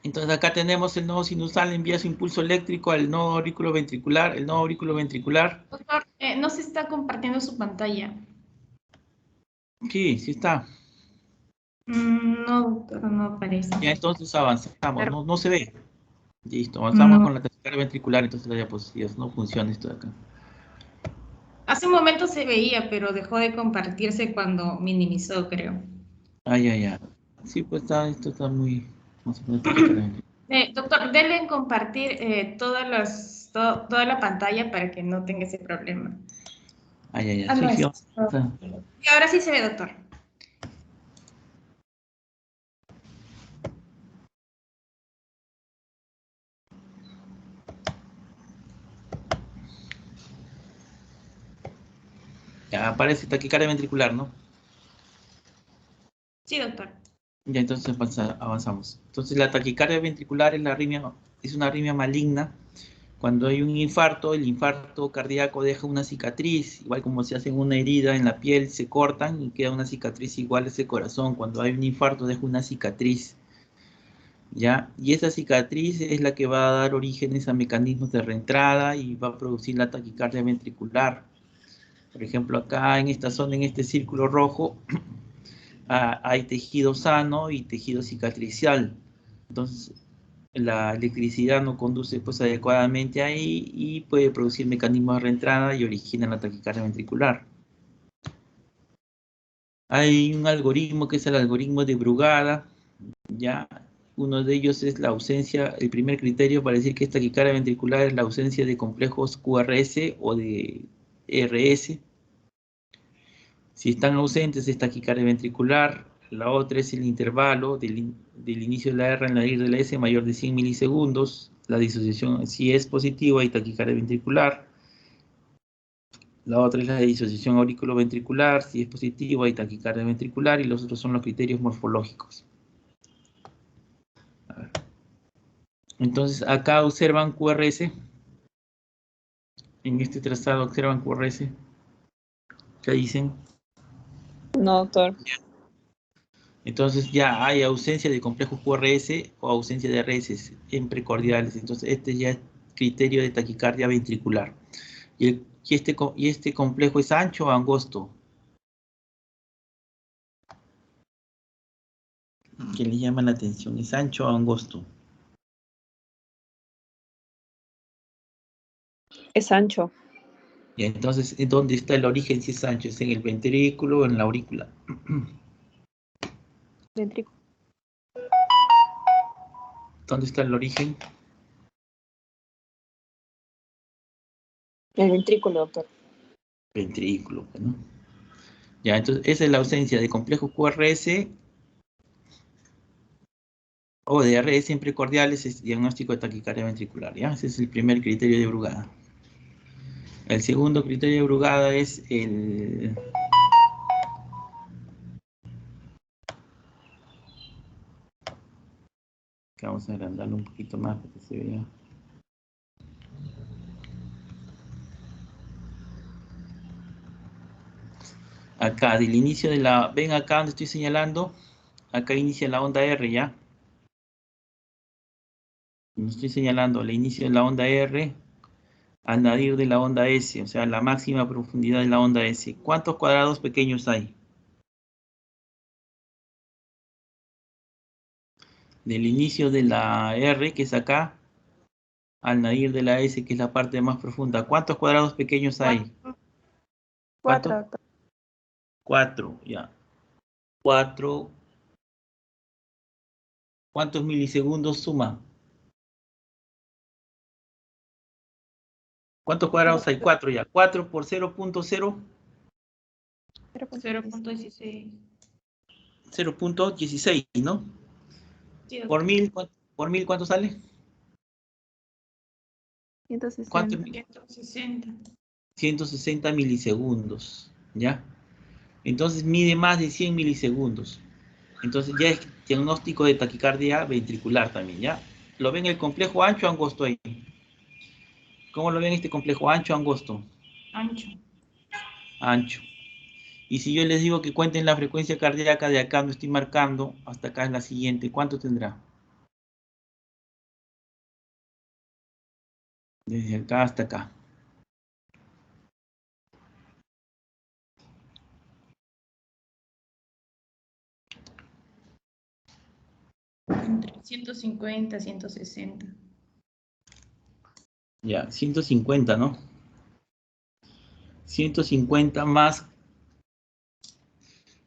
Entonces acá tenemos el nodo sinusal, envía su impulso eléctrico al nodo aurículo ventricular. El nodo aurículo ventricular. Doctor, no se está compartiendo su pantalla. Sí, sí está. No, doctor, no aparece. Ya entonces avanzamos. No se ve. Listo, avanzamos No. con la taquicardia ventricular. Entonces la diapositiva no funciona esto de acá. Hace un momento se veía, pero dejó de compartirse cuando minimizó, creo. Ya. Sí, pues esto está muy... Vamos a poner taquicardia ventricular. Doctor, denle en compartir toda la pantalla para que no tenga ese problema. Ya. No, Sí, es- Y ahora sí se ve, doctor. ya aparece taquicardia ventricular, ¿no? Sí, doctor. Ya entonces avanzamos. Entonces la taquicardia ventricular es una arritmia maligna. Cuando hay un infarto, el infarto cardíaco deja una cicatriz, igual como se hace una herida en la piel, se cortan y queda una cicatriz igual a ese corazón. Cuando hay un infarto deja una cicatriz, ¿ya? Y esa cicatriz es la que va a dar orígenes a mecanismos de reentrada y va a producir la taquicardia ventricular. Por ejemplo, acá en esta zona, en este círculo rojo, hay tejido sano y tejido cicatricial. Entonces, la electricidad no conduce pues adecuadamente ahí y puede producir mecanismos de reentrada y origina la taquicardia ventricular. Hay un algoritmo que es el algoritmo de Brugada, ¿ya? Uno de ellos es la ausencia, el primer criterio para decir que es taquicardia ventricular es la ausencia de complejos QRS o de RS. Si están ausentes es taquicardia ventricular. La otra es el intervalo del inicio de la R al nadir de la S mayor de 100 milisegundos. La disociación, si es positiva, hay taquicardia ventricular. La otra es la disociación auriculoventricular. Si es positiva, hay taquicardia ventricular. Y los otros son los criterios morfológicos. A ver. Entonces, acá observan QRS. En este trazado observan QRS. ¿Qué dicen? No, doctor. Entonces ya hay ausencia de complejos QRS o ausencia de RS en precordiales. Entonces este ya es criterio de taquicardia ventricular. Y este complejo es ancho o angosto. ¿Qué le llama la atención? ¿Es ancho o angosto? Es ancho. Y entonces, ¿dónde está el origen si es ancho? ¿Es en el ventrículo o en la aurícula? Ventrículo. ¿Dónde está el origen? El ventrículo, doctor. Ventrículo, ¿no? Ya, entonces esa es la ausencia de complejo QRS o de RS en precordiales, es diagnóstico de taquicardia ventricular, ¿ya? Ese es el primer criterio de Brugada. El segundo criterio de Brugada es el... Acá vamos a agrandarlo un poquito más para que se vea. Acá, del inicio de la... Ven acá donde estoy señalando. Acá inicia la onda R, ¿ya? Estoy señalando el inicio de la onda R al nadir de la onda S, o sea, la máxima profundidad de la onda S. ¿Cuántos cuadrados pequeños hay? Del inicio de la R, que es acá, al nadir de la S, que es la parte más profunda. ¿Cuántos cuadrados pequeños hay? ¿Cuánto? 4. 4, ya. 4. ¿Cuántos milisegundos suma? ¿Cuántos cuadrados hay? 4 ya. 4 por 0.0. 0.16. 0.16, ¿no? Sí, Por mil, ¿cuánto sale? 160. ¿Cuánto? 160. 160 milisegundos, ¿ya? Entonces mide más de 100 milisegundos. Entonces ya es diagnóstico de taquicardia ventricular también, ¿ya? ¿Lo ven el complejo ancho o angosto ahí? ¿Cómo lo ven este complejo ancho o angosto? Ancho. Ancho. Y si yo les digo que cuenten la frecuencia cardíaca de acá donde estoy marcando, hasta acá es la siguiente, ¿cuánto tendrá? Desde acá hasta acá. Entre 150 y 160. Ya, 150, ¿no? 150 más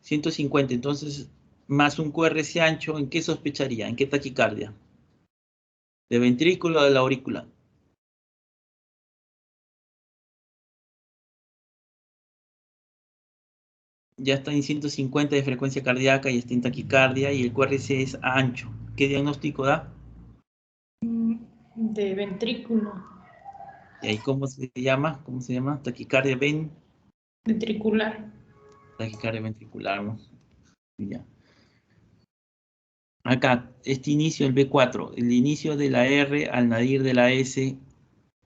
150, entonces, más un QRS ancho, ¿en qué sospecharía? ¿En qué taquicardia? ¿De ventrículo o de la aurícula? Ya está en 150 de frecuencia cardíaca y está en taquicardia y el QRS es ancho. ¿Qué diagnóstico da? De ventrículo. ¿Y ahí cómo se llama? ¿Cómo se llama? Taquicardia Ventricular. taquicardia ventricular, ¿no? Ya. Acá, este inicio del B4, el inicio de la R al nadir de la S,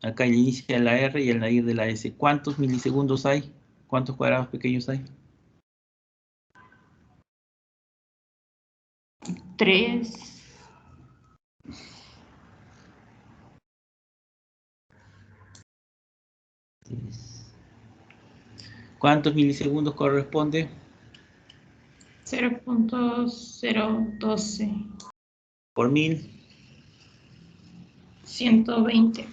acá el inicio de la R y el nadir de la S. ¿Cuántos milisegundos hay? ¿Cuántos cuadrados pequeños hay? 3. ¿Cuántos milisegundos corresponde? 0.012. Por mil. 120.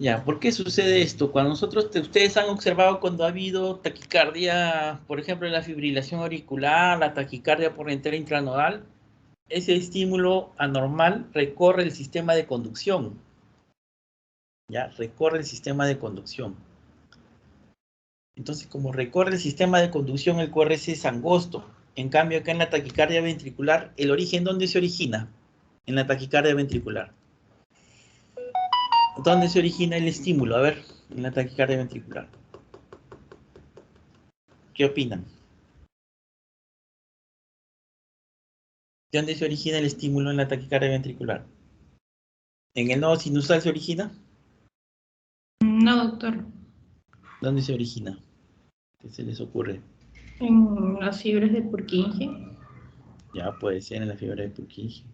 Ya, ¿por qué sucede esto? Cuando ustedes han observado cuando ha habido taquicardia, por ejemplo, en la fibrilación auricular, la taquicardia por entera intranodal, ese estímulo anormal recorre el sistema de conducción. Ya, recorre el sistema de conducción. Entonces, como recorre el sistema de conducción, el QRS es angosto. En cambio, acá en la taquicardia ventricular, ¿el origen dónde se origina? En la taquicardia ventricular. ¿Dónde se origina el estímulo? A ver, en la taquicardia ventricular. ¿Qué opinan? ¿De dónde se origina el estímulo en la taquicardia ventricular? ¿En el nodo sinusal se origina? No, doctor. ¿Dónde se origina? ¿Qué se les ocurre? En las fibras de Purkinje. Ya puede ser en la fibra de Purkinje.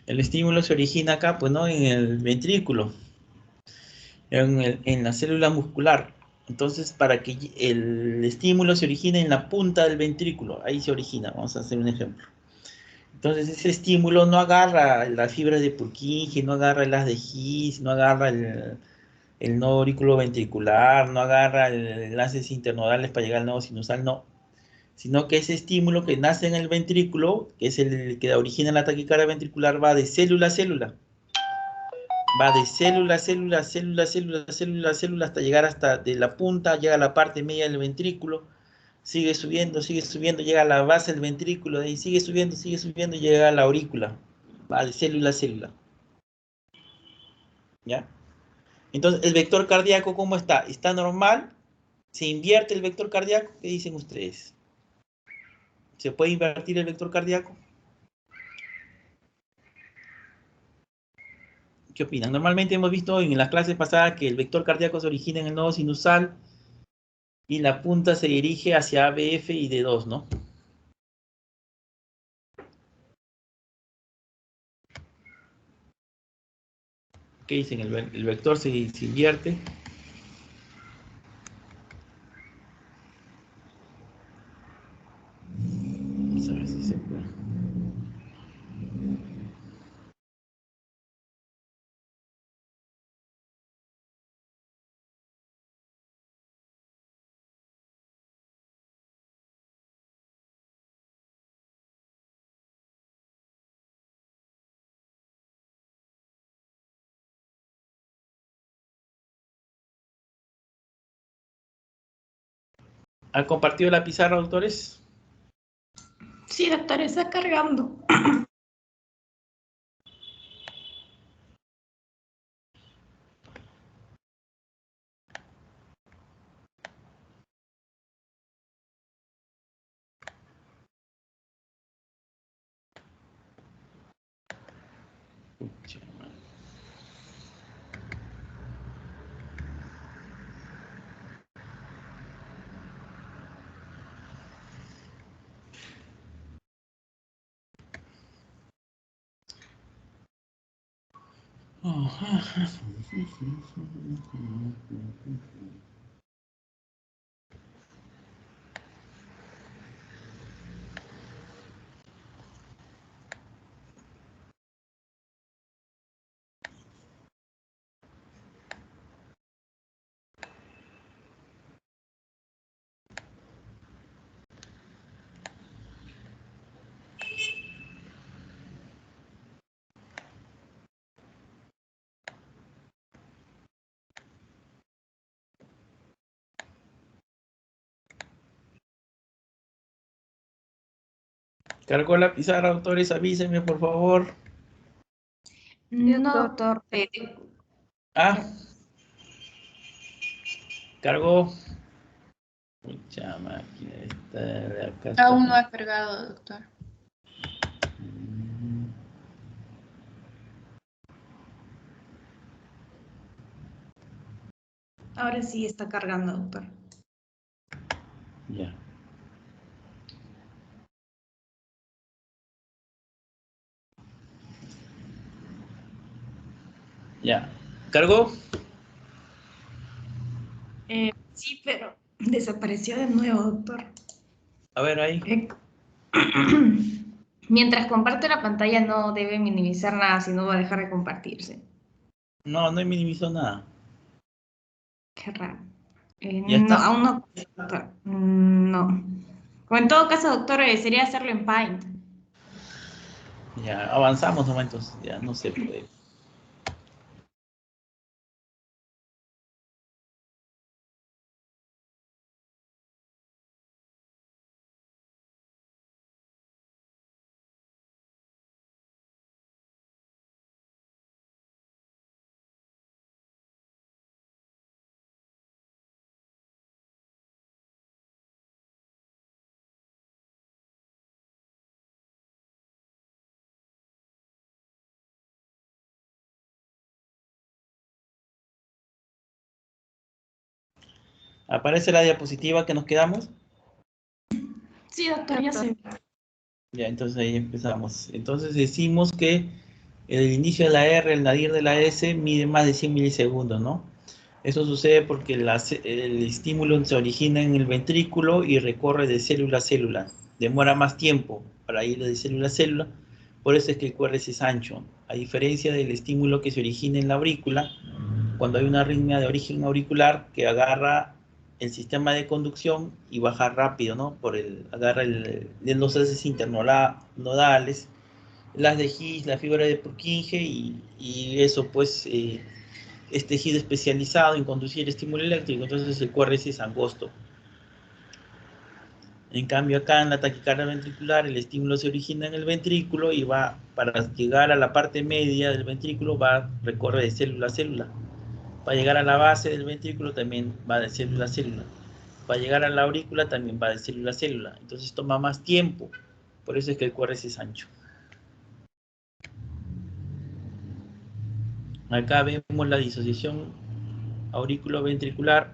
El estímulo se origina acá, pues no, en el ventrículo, en la célula muscular. Entonces, para que el estímulo se origine en la punta del ventrículo, ahí se origina. Vamos a hacer un ejemplo. Entonces, ese estímulo no agarra las fibras de Purkinje, no agarra las de His, no agarra el nodo auriculoventricular, no agarra enlaces internodales para llegar al nodo sinusal, no. Sino que ese estímulo que nace en el ventrículo, que es el que origina la taquicardia ventricular, va de célula a célula. Va de célula a célula, célula, célula, célula, célula, hasta llegar hasta de la punta, llega a la parte media del ventrículo, sigue subiendo, llega a la base del ventrículo, de ahí sigue subiendo, y llega a la aurícula. Va de célula a célula. ¿Ya? Entonces, ¿el vector cardíaco cómo está? ¿Está normal? ¿Se invierte el vector cardíaco? ¿Qué dicen ustedes? ¿Se puede invertir el vector cardíaco? ¿Qué opinan? Normalmente hemos visto en las clases pasadas que el vector cardíaco se origina en el nodo sinusal y la punta se dirige hacia ABF y D2, ¿no? ¿Qué dicen? El vector se invierte. Vamos a ver si se puede. ¿Han compartido la pizarra, doctores? Sí, doctor, está cargando. Pucha madre. ¿Cargó la pizarra, doctores? Avísenme, por favor. No, doctor. Ah, cargó. Mucha máquina. Esta de acá está. Aún no ha cargado, doctor. Ahora sí está cargando, doctor. Ya. Ya. ¿Cargó? Sí, pero desapareció de nuevo, doctor. A ver ahí. Eh, Mientras comparte la pantalla no debe minimizar nada, si no va a dejar de compartirse. No, no he minimizado nada. Qué raro. ¿Ya No, está? aún no, doctor. No. O en todo caso, doctor, sería hacerlo en Paint. Ya, avanzamos nomás entonces. Ya no se puede. ¿Aparece la diapositiva que nos quedamos? Sí, doctor, ya sé. Ya, entonces ahí empezamos. Entonces decimos que el inicio de la R, el nadir de la S, mide más de 100 milisegundos, ¿no? Eso sucede porque el estímulo se origina en el ventrículo y recorre de célula a célula. Demora más tiempo para ir de célula a célula, por eso es que el QRS es ancho. A diferencia del estímulo que se origina en la aurícula, cuando hay una arritmia de origen auricular que agarra el sistema de conducción y baja rápido, ¿no? Agarra los haces internodales, las de His, la fibra de Purkinje y eso pues es tejido especializado en conducir estímulo eléctrico, entonces el QRS es angosto. En cambio acá en la taquicardia ventricular el estímulo se origina en el ventrículo y va, para llegar a la parte media del ventrículo, recorre de célula a célula. Para llegar a la base del ventrículo también va de célula a célula. Para llegar a la aurícula también va de célula a célula. Entonces toma más tiempo. Por eso es que el QRS es ancho. Acá vemos la disociación aurículo-ventricular.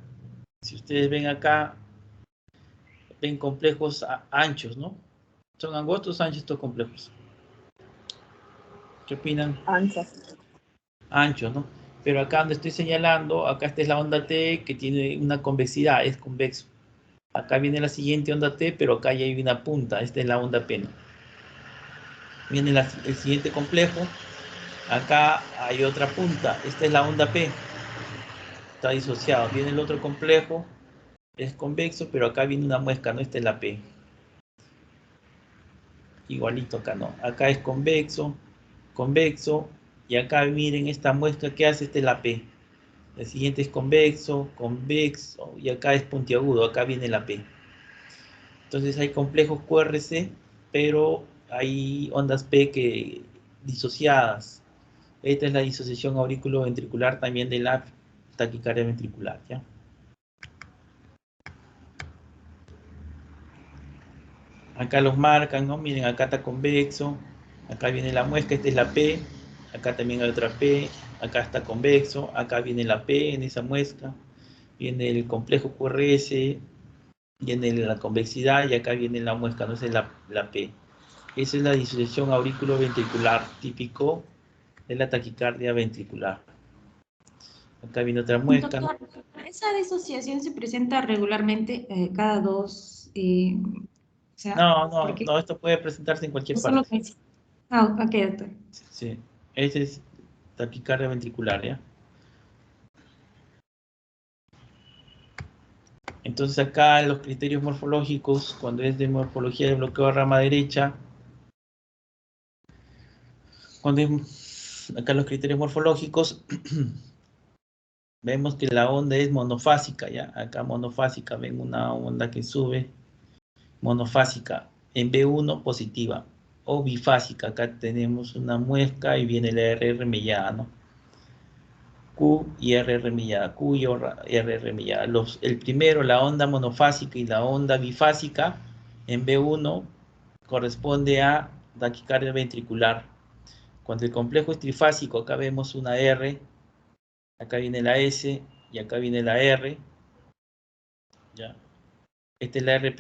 Si ustedes ven acá, ven complejos anchos, ¿no? ¿Son angostos o anchos estos complejos? ¿Qué opinan? Anchas. Anchos, ¿no? Pero acá donde estoy señalando, acá esta es la onda T que tiene una convexidad, es convexo. Acá viene la siguiente onda T, pero acá ya hay una punta, esta es la onda P, ¿no? Viene el siguiente complejo, acá hay otra punta, esta es la onda P, está disociado. Viene el otro complejo, es convexo, pero acá viene una muesca, ¿no? Esta es la P. Igualito acá, ¿no? Acá es convexo, convexo, y acá miren esta muesca que hace, esta es la P. El siguiente es convexo, convexo, y acá es puntiagudo, acá viene la P. Entonces hay complejos QRC, pero hay ondas P que disociadas. Esta es la disociación auriculoventricular también de la taquicardia ventricular, ¿ya? Acá los marcan, ¿no? Miren, acá está convexo, acá viene la muesca, esta es la P, acá también hay otra P, acá está convexo, acá viene la P en esa muesca, viene el complejo QRS, viene la convexidad y acá viene la muesca, no, esa es la P. Esa es la disociación auriculoventricular típico de la taquicardia ventricular. Acá viene otra muesca, ¿no? Doctor, ¿esa disociación se presenta regularmente cada dos? O sea, porque No, esto puede presentarse en cualquier eso es lo parte. que dice. Ah, ok, doctor. Sí, esa es taquicardia ventricular, ¿ya? Entonces acá los criterios morfológicos, cuando es de morfología de bloqueo a rama derecha, acá los criterios morfológicos, vemos que la onda es monofásica, ¿ya? Acá monofásica, ven una onda que sube, monofásica, en B1 positiva, o bifásica, acá tenemos una muesca y viene la RR mellada, ¿no? Q y RR mellada, Q y RR mellada. El primero, la onda monofásica y la onda bifásica, en B1 corresponde a taquicardia ventricular. Cuando el complejo es trifásico, acá vemos una R, acá viene la S y acá viene la R, ¿ya? Esta es la R',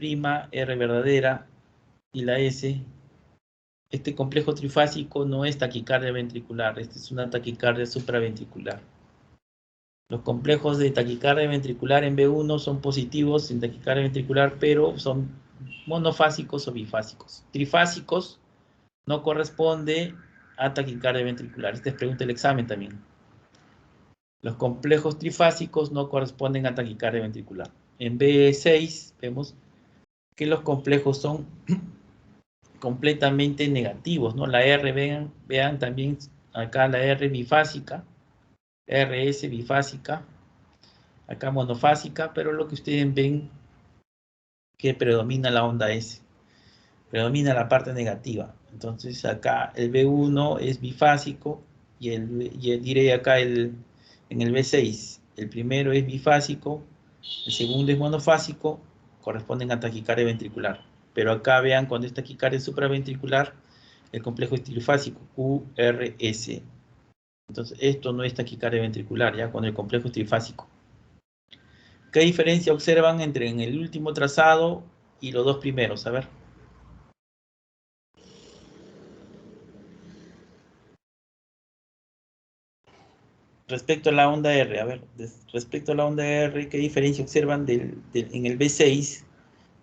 R verdadera y la S. Este complejo trifásico no es taquicardia ventricular, esta es una taquicardia supraventricular. Los complejos de taquicardia ventricular en B1 son positivos en taquicardia ventricular, pero son monofásicos o bifásicos. Trifásicos no corresponde a taquicardia ventricular. Esta es pregunta del examen también. Los complejos trifásicos no corresponden a taquicardia ventricular. En B6 vemos que los complejos son completamente negativos, ¿no? La R, vean también acá la R bifásica, RS bifásica, acá monofásica, pero lo que ustedes ven que predomina la onda S, predomina la parte negativa. Entonces acá el B1 es bifásico y diré acá en el B6, el primero es bifásico, el segundo es monofásico, corresponden a taquicardia ventricular. Pero acá vean, cuando es taquicardia supraventricular, el complejo es trifásico, QRS. Entonces, esto no es taquicardia ventricular, ya, cuando el complejo es trifásico. ¿Qué diferencia observan entre en el último trazado y los dos primeros? A ver. Respecto a la onda R, a ver, respecto a la onda R, ¿qué diferencia observan en el B6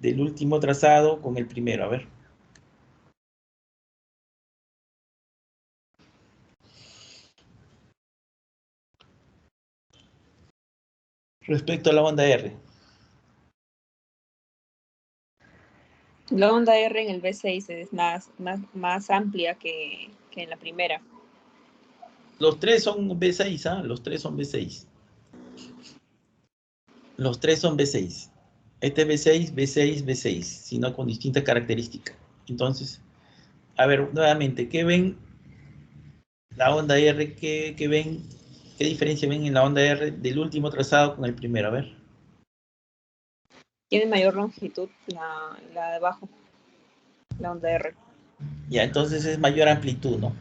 del último trazado con el primero? A ver. Respecto a la onda R. La onda R en el B6 es más amplia que en la primera. Los tres son B6, ¿ah? Los tres son B6. Los tres son B6. Este es B6, B6, B6, sino con distintas características. Entonces, a ver, nuevamente, ¿qué ven? La onda R, ¿qué ven? ¿Qué diferencia ven en la onda R del último trazado con el primero? A ver. Tiene mayor longitud la de abajo, la onda R. Ya, entonces es mayor amplitud, ¿no?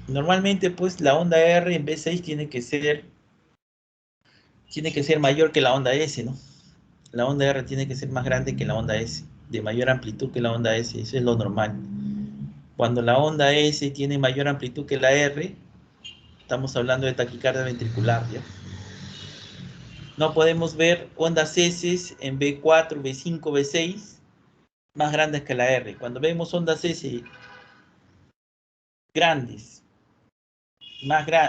Normalmente, pues, la onda R en B6 tiene que ser mayor que la onda S, ¿no? La onda R tiene que ser más grande que la onda S, de mayor amplitud que la onda S, eso es lo normal. Cuando la onda S tiene mayor amplitud que la R, estamos hablando de taquicardia ventricular, ¿ya? No podemos ver ondas S en B4, B5, B6 más grandes que la R. Cuando vemos ondas S grandes,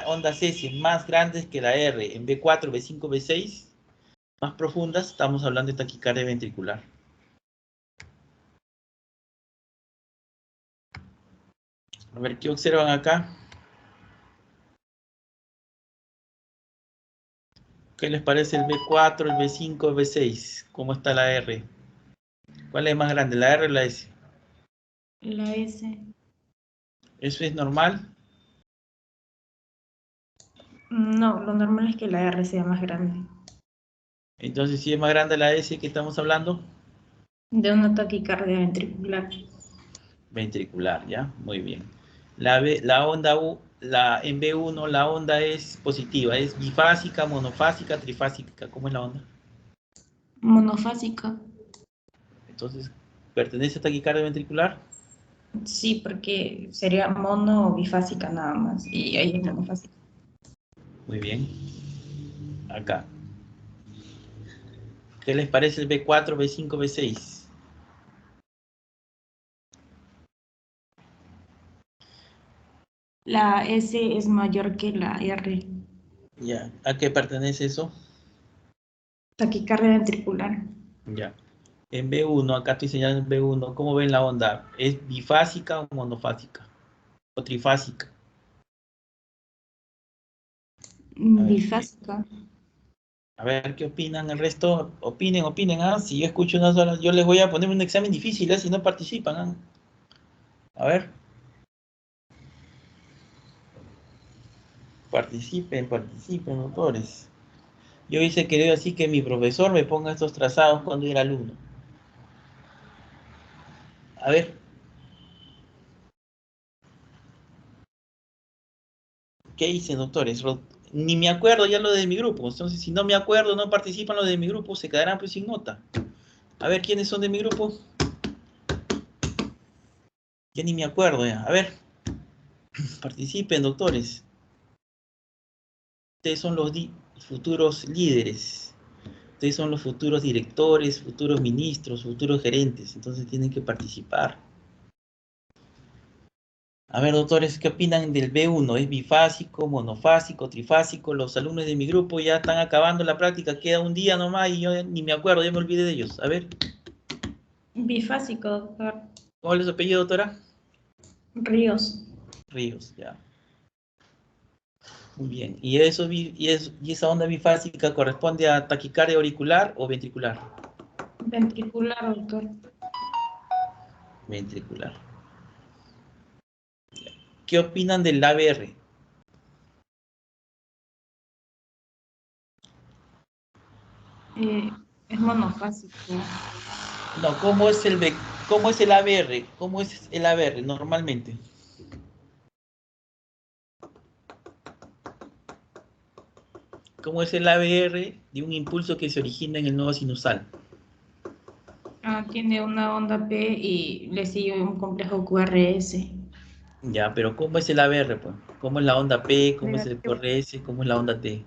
ondas S más grandes que la R en B4, B5, B6, más profundas, estamos hablando de taquicardia ventricular. A ver, ¿qué observan acá? ¿Qué les parece el B4, el B5, el B6? ¿Cómo está la R? ¿Cuál es más grande, la R o la S? La S. ¿Eso es normal? No, lo normal es que la R sea más grande. Entonces, si es más grande la S, ¿qué estamos hablando? De una taquicardia ventricular. Ventricular, ¿ya? Muy bien. La onda en B1, la onda es positiva. ¿Es bifásica, monofásica, trifásica? ¿Cómo es la onda? Monofásica. Entonces, ¿pertenece a taquicardia ventricular? Sí, porque sería mono o bifásica nada más. Y ahí es monofásica. Muy bien. Acá. ¿Qué les parece el B4, B5, B6? La S es mayor que la R. Ya. ¿A qué pertenece eso? Taquicardia ventricular. Ya. En B1, acá estoy señalando en B1, ¿cómo ven la onda? ¿Es bifásica o monofásica? ¿O trifásica? Bifásica. A ver, ¿qué opinan el resto? Opinen, ¿ah? Si yo escucho una sola, yo les voy a poner un examen difícil, ¿ah? Si no participan, ¿ah? A ver. Participen, doctores. Yo hubiese querido así que mi profesor me ponga estos trazados cuando era alumno. A ver. ¿Qué dicen, doctores? Ni me acuerdo ya lo de mi grupo. Entonces, si no me acuerdo, no participan los de mi grupo, se quedarán pues sin nota. A ver, ¿quiénes son de mi grupo? Ya ni me acuerdo ya. A ver. Participen, doctores. Ustedes son los futuros líderes. Ustedes son los futuros directores, futuros ministros, futuros gerentes. Entonces tienen que participar. A ver, doctores, ¿qué opinan del B1? ¿Es bifásico, monofásico, trifásico? Los alumnos de mi grupo ya están acabando la práctica, queda un día nomás y yo ni me acuerdo, ya me olvidé de ellos. A ver, Bifásico, doctor. ¿cómo es su apellido, doctora? Ríos. Ríos, ya. Muy bien. ¿Y esa onda bifásica corresponde a taquicardia auricular o ventricular? Ventricular, doctor. Ventricular. ¿Qué opinan del ABR? Es monofásico. No, ¿cómo es el ABR? ¿Cómo es el ABR normalmente? ¿Cómo es el ABR de un impulso que se origina en el nodo sinusal? Tiene una onda P y le sigue un complejo QRS. Ya, pero ¿cómo es el ABR, pues? ¿Cómo es la onda P? ¿Cómo es el Negativo. QRS? ¿Cómo es la onda T?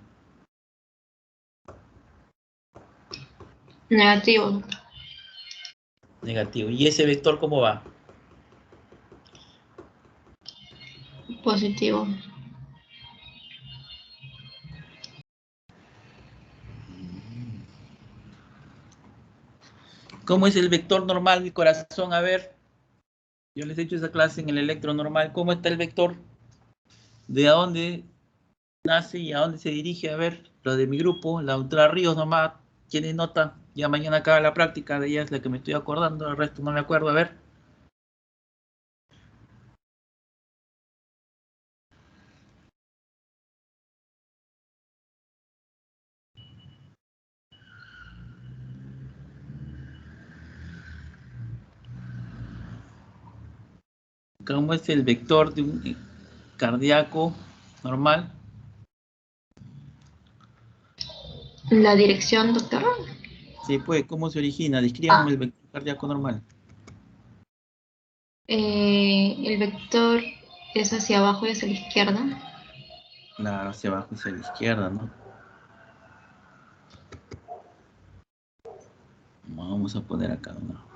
Negativo. Negativo. ¿Y ese vector cómo va? Positivo. ¿Cómo es el vector normal del corazón? A ver, yo les he hecho esa clase en el electro normal. ¿Cómo está el vector? ¿De dónde nace y a dónde se dirige? A ver, lo de mi grupo, la doctora Ríos nomás, tiene nota. Ya mañana acaba la práctica, de ella es la que me estoy acordando, el resto no me acuerdo. A ver. ¿Cómo es el vector de un cardíaco normal? La dirección, doctor. Sí, pues, ¿cómo se origina? Descríbanme Ah, el vector cardíaco normal. el vector es hacia abajo y hacia la izquierda. Claro, hacia abajo y hacia la izquierda, ¿no? Vamos a poner acá, ¿no?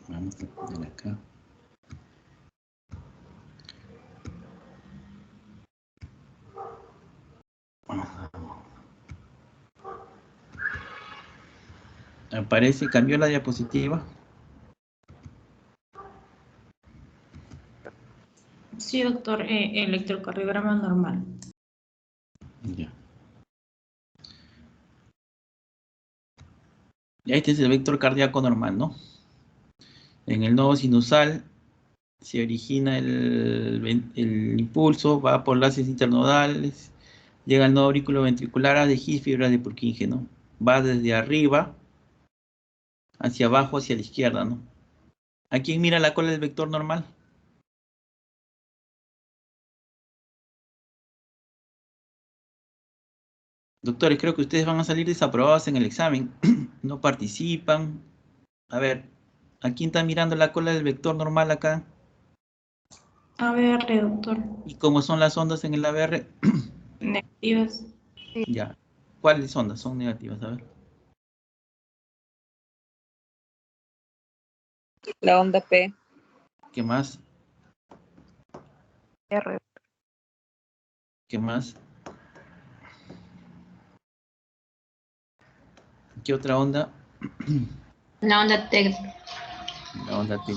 Vamos a poner acá. Aparece, cambió la diapositiva. Sí, doctor. Electrocardiograma normal. Ya. Y este es el vector cardíaco normal, ¿no? En el nodo sinusal se origina el impulso, va por laces internodales, llega al nodo auriculoventricular de His, fibra de Purkinje, ¿no? Va desde arriba hacia abajo, hacia la izquierda, ¿no? ¿A quién mira la cola del vector normal? Doctores, creo que ustedes van a salir desaprobados en el examen. No participan. A ver, ¿a quién está mirando la cola del vector normal acá? ABR, doctor. ¿Y cómo son las ondas en el ABR? Negativas. Ya. ¿Cuáles ondas son negativas? A ver. La onda P. ¿Qué más? R. ¿Qué más? ¿Qué otra onda? La onda T. La onda T.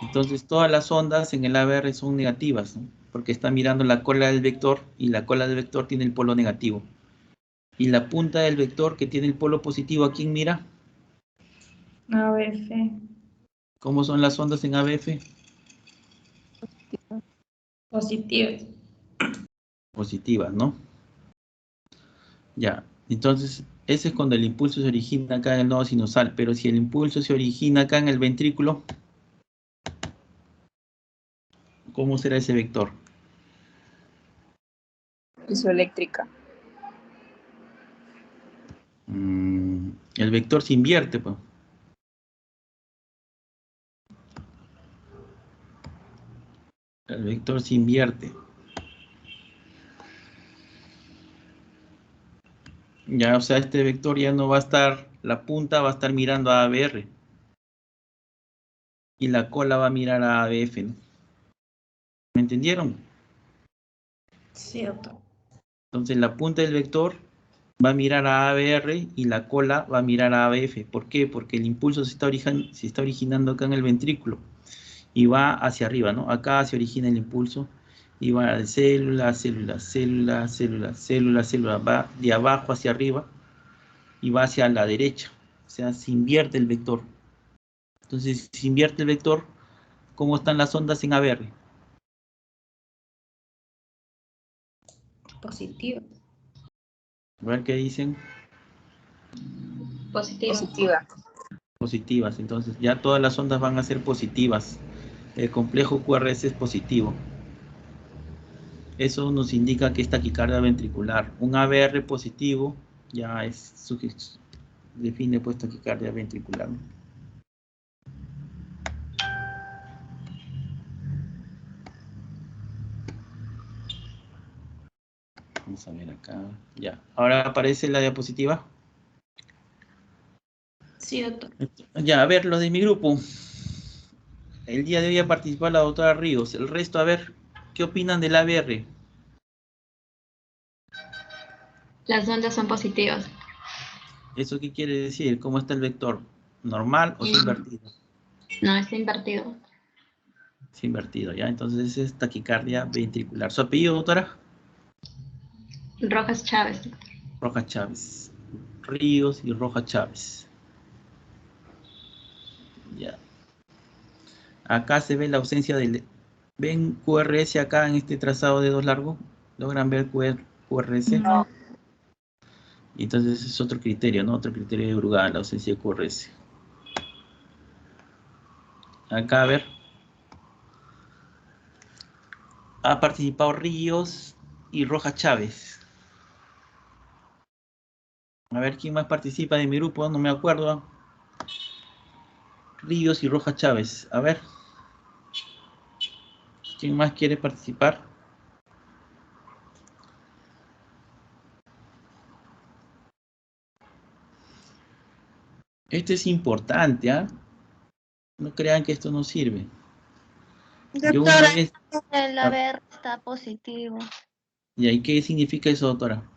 Entonces, todas las ondas en el ABR son negativas, ¿no? Porque está mirando la cola del vector y la cola del vector tiene el polo negativo. Y la punta del vector que tiene el polo positivo, ¿a quién mira? ABF. ¿Cómo son las ondas en ABF? Positivas. Positivas, ¿no? Ya. Entonces, ese es cuando el impulso se origina acá en el nodo sinusal. Pero si el impulso se origina acá en el ventrículo, ¿cómo será ese vector? Isoeléctrica. El vector se invierte, pues. El vector se invierte. Ya, o sea, este vector ya no va a estar, la punta va a estar mirando a ABR. y la cola va a mirar a ABF, ¿no? ¿Me entendieron? Sí, doctor. Entonces la punta del vector va a mirar a ABR y la cola va a mirar a ABF. ¿Por qué? Porque el impulso se está originando acá en el ventrículo y va hacia arriba, ¿no? Acá se origina el impulso y va de célula, célula, célula, célula, célula, célula, va de abajo hacia arriba y va hacia la derecha. O sea, se invierte el vector. Entonces, si se invierte el vector, ¿cómo están las ondas en ABR? Positivo. A ver qué dicen. Positivo. Positiva. Positivas. Entonces, ya todas las ondas van a ser positivas. El complejo QRS es positivo. Eso nos indica que es taquicardia ventricular. Un ABR positivo ya define pues taquicardia ventricular, ¿no? Vamos a ver acá. Ya. Ahora aparece la diapositiva. Sí, doctor. Ya, a ver, los de mi grupo. El día de hoy ha participado la doctora Ríos. El resto, a ver, ¿qué opinan del ABR? Las ondas son positivas. ¿Eso qué quiere decir? ¿Cómo está el vector? ¿Normal o invertido? No, está invertido. Es invertido, ¿ya? Entonces es taquicardia ventricular. ¿Su apellido, doctora? Rojas Chávez. Rojas Chávez. Ríos y Rojas Chávez. Ya. Acá se ve la ausencia del... ¿Ven QRS acá en este trazado de dos largo? ¿Logran ver QRS? No. Y entonces es otro criterio, ¿no? Otro criterio de Brugal, la ausencia de QRS. Acá, a ver. Ha participado Ríos y Rojas Chávez. A ver quién más participa de mi grupo, no me acuerdo. Ríos y Rojas Chávez. A ver. ¿Quién más quiere participar? Esto es importante, ¿ah? No crean que esto no sirve. Yo una Doctora, vez... el haber está positivo. ¿Y qué significa eso, doctora?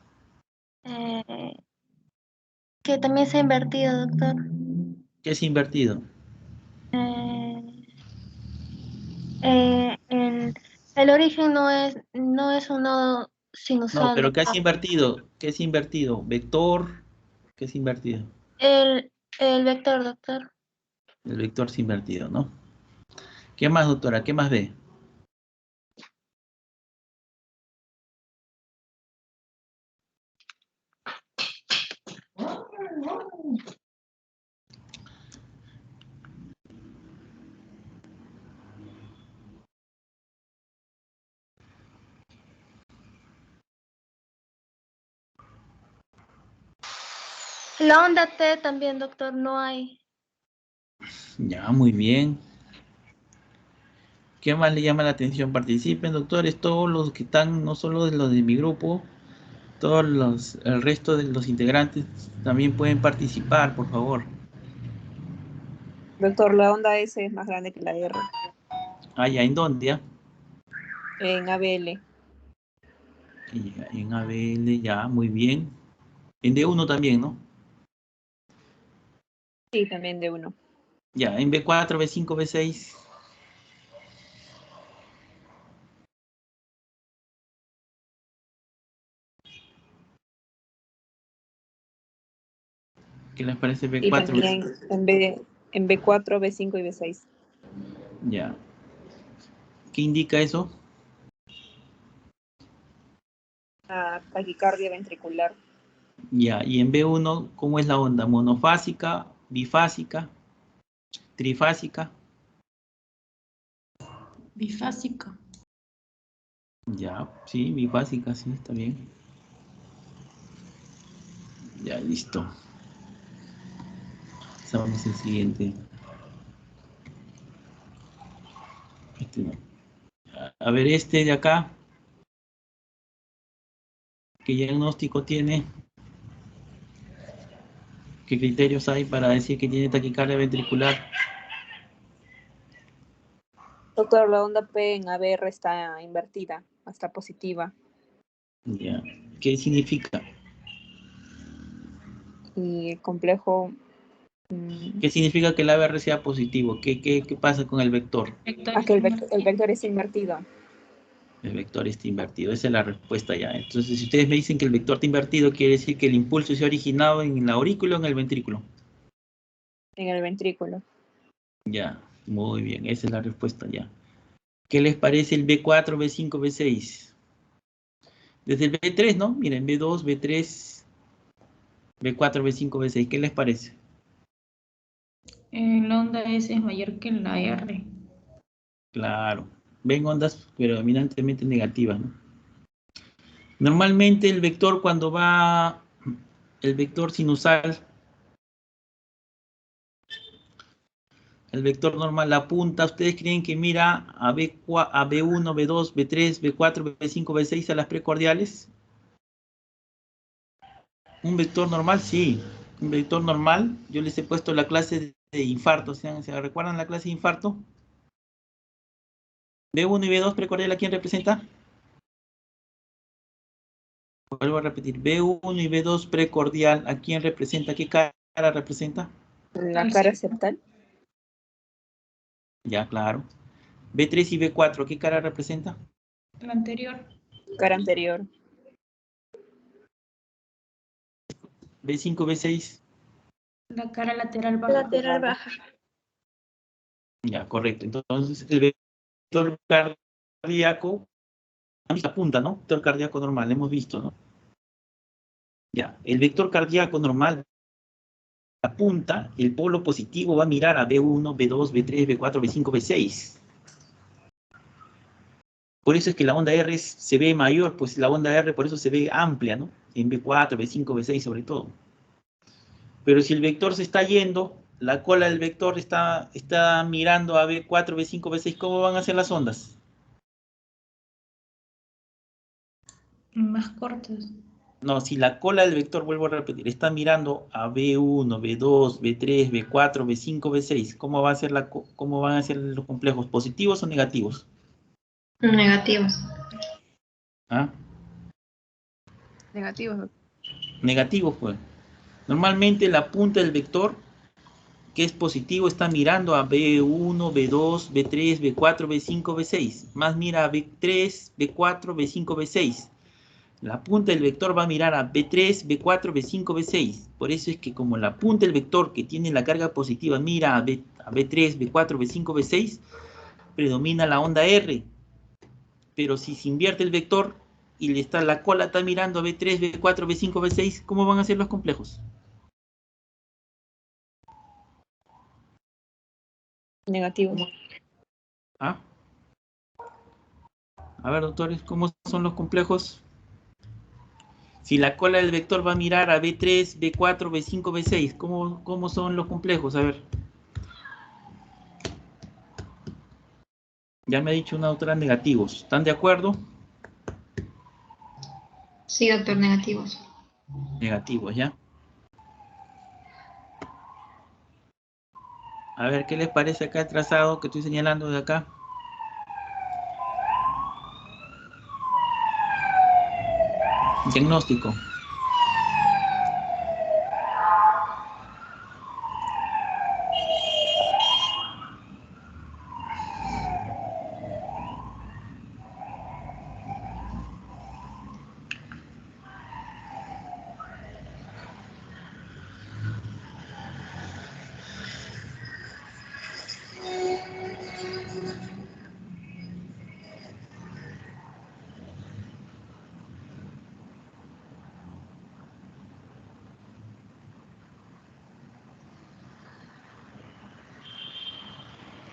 Que también se ha invertido, doctor. ¿Qué es invertido? Eh, el origen no es un nodo No, sinusal. pero ¿qué es invertido? ¿Qué es invertido? ¿Vector? ¿Qué es invertido? El vector, doctor. El vector es invertido, ¿no? ¿Qué más, doctora? ¿Qué más ve? La onda T también, doctor, no hay. Ya, muy bien. ¿Qué más le llama la atención? Participen, doctores, todos los que están, no solo de los de mi grupo, el resto de los integrantes también pueden participar, por favor. Doctor, la onda S es más grande que la R. Ah, ya, ¿en dónde? Ya? En ABL. En ABL, ya, muy bien. En D1 también, ¿no? Sí, también de uno. Ya, en B4, B5, B6. ¿Qué les parece Y B4? también en B4, B5 y B6. Ya. ¿Qué indica eso? Taquicardia ventricular. Ya, y en B1, ¿cómo es la onda? ¿Monofásica, bifásica, trifásica? Bifásica. Ya, sí, bifásica, sí, está bien. Ya, listo. Pasamos al siguiente. Este no. A ver, este de acá. ¿Qué diagnóstico tiene? ¿Qué criterios hay para decir que tiene taquicardia ventricular? Doctor, la onda P en ABR está invertida, está positiva. Ya. ¿Qué significa? Y el complejo... ¿Qué significa que el ABR sea positivo? ¿Qué pasa con el vector? que el vector es invertido. El vector está invertido, esa es la respuesta ya. Entonces, si ustedes me dicen que el vector está invertido, quiere decir que el impulso se ha originado en la aurícula o en el ventrículo. En el ventrículo. Ya, muy bien, esa es la respuesta ya. ¿Qué les parece el B4, B5, B6? Desde el B3, ¿no? Miren, B2, B3, B4, B5, B6, ¿qué les parece? La onda S es mayor que la R. Claro, ven ondas predominantemente negativas, ¿no? Normalmente el vector cuando va, el vector sinusal, el vector normal, la punta, ¿ustedes creen que mira a B1, B2, B3, B4, B5, B6 a las precordiales? Un vector normal, sí. Un vector normal, yo les he puesto la clase de infarto, ¿se recuerdan la clase de infarto? B1 y B2 precordial, ¿a quién representa? Vuelvo a repetir, B1 y B2 precordial, ¿a quién representa? ¿Qué cara representa? La cara septal. Ya, claro. B3 y B4, ¿qué cara representa? La anterior. Cara anterior. B5, B6. La cara lateral baja. Lateral baja. Ya, correcto. Entonces, el vector cardíaco, la punta, ¿no? Vector cardíaco normal, hemos visto, ¿no? Ya, el vector cardíaco normal, la punta, el polo positivo va a mirar a B1, B2, B3, B4, B5, B6. Por eso es que la onda R se ve mayor, pues la onda R por eso se ve amplia, ¿no? En B4, B5, B6 sobre todo. Pero si el vector se está yendo, la cola del vector está mirando a B4, B5, B6, ¿cómo van a ser las ondas? Más cortas. No, si la cola del vector, vuelvo a repetir, está mirando a B1, B2, B3, B4, B5, B6, ¿cómo van a ser los complejos? ¿Positivos o negativos? Negativos. ¿Ah? Negativos. Negativos, pues. Normalmente la punta del vector, que es positivo, está mirando a B1, B2, B3, B4, B5, B6. Más mira a B3, B4, B5, B6. La punta del vector va a mirar a B3, B4, B5, B6. Por eso es que como la punta del vector que tiene la carga positiva mira a B3, B4, B5, B6, predomina la onda R. Pero si se invierte el vector y la cola está mirando a B3, B4, B5, B6, ¿cómo van a ser los complejos? Negativos. ¿Ah? A ver, doctores, ¿cómo son los complejos? Si la cola del vector va a mirar a B3, B4, B5, B6, ¿cómo son los complejos? A ver. Ya me ha dicho una doctora negativos. ¿Están de acuerdo? Sí, doctor, negativos. Negativos, ¿ya? A ver, ¿qué les parece acá el trazado que estoy señalando de acá? Diagnóstico.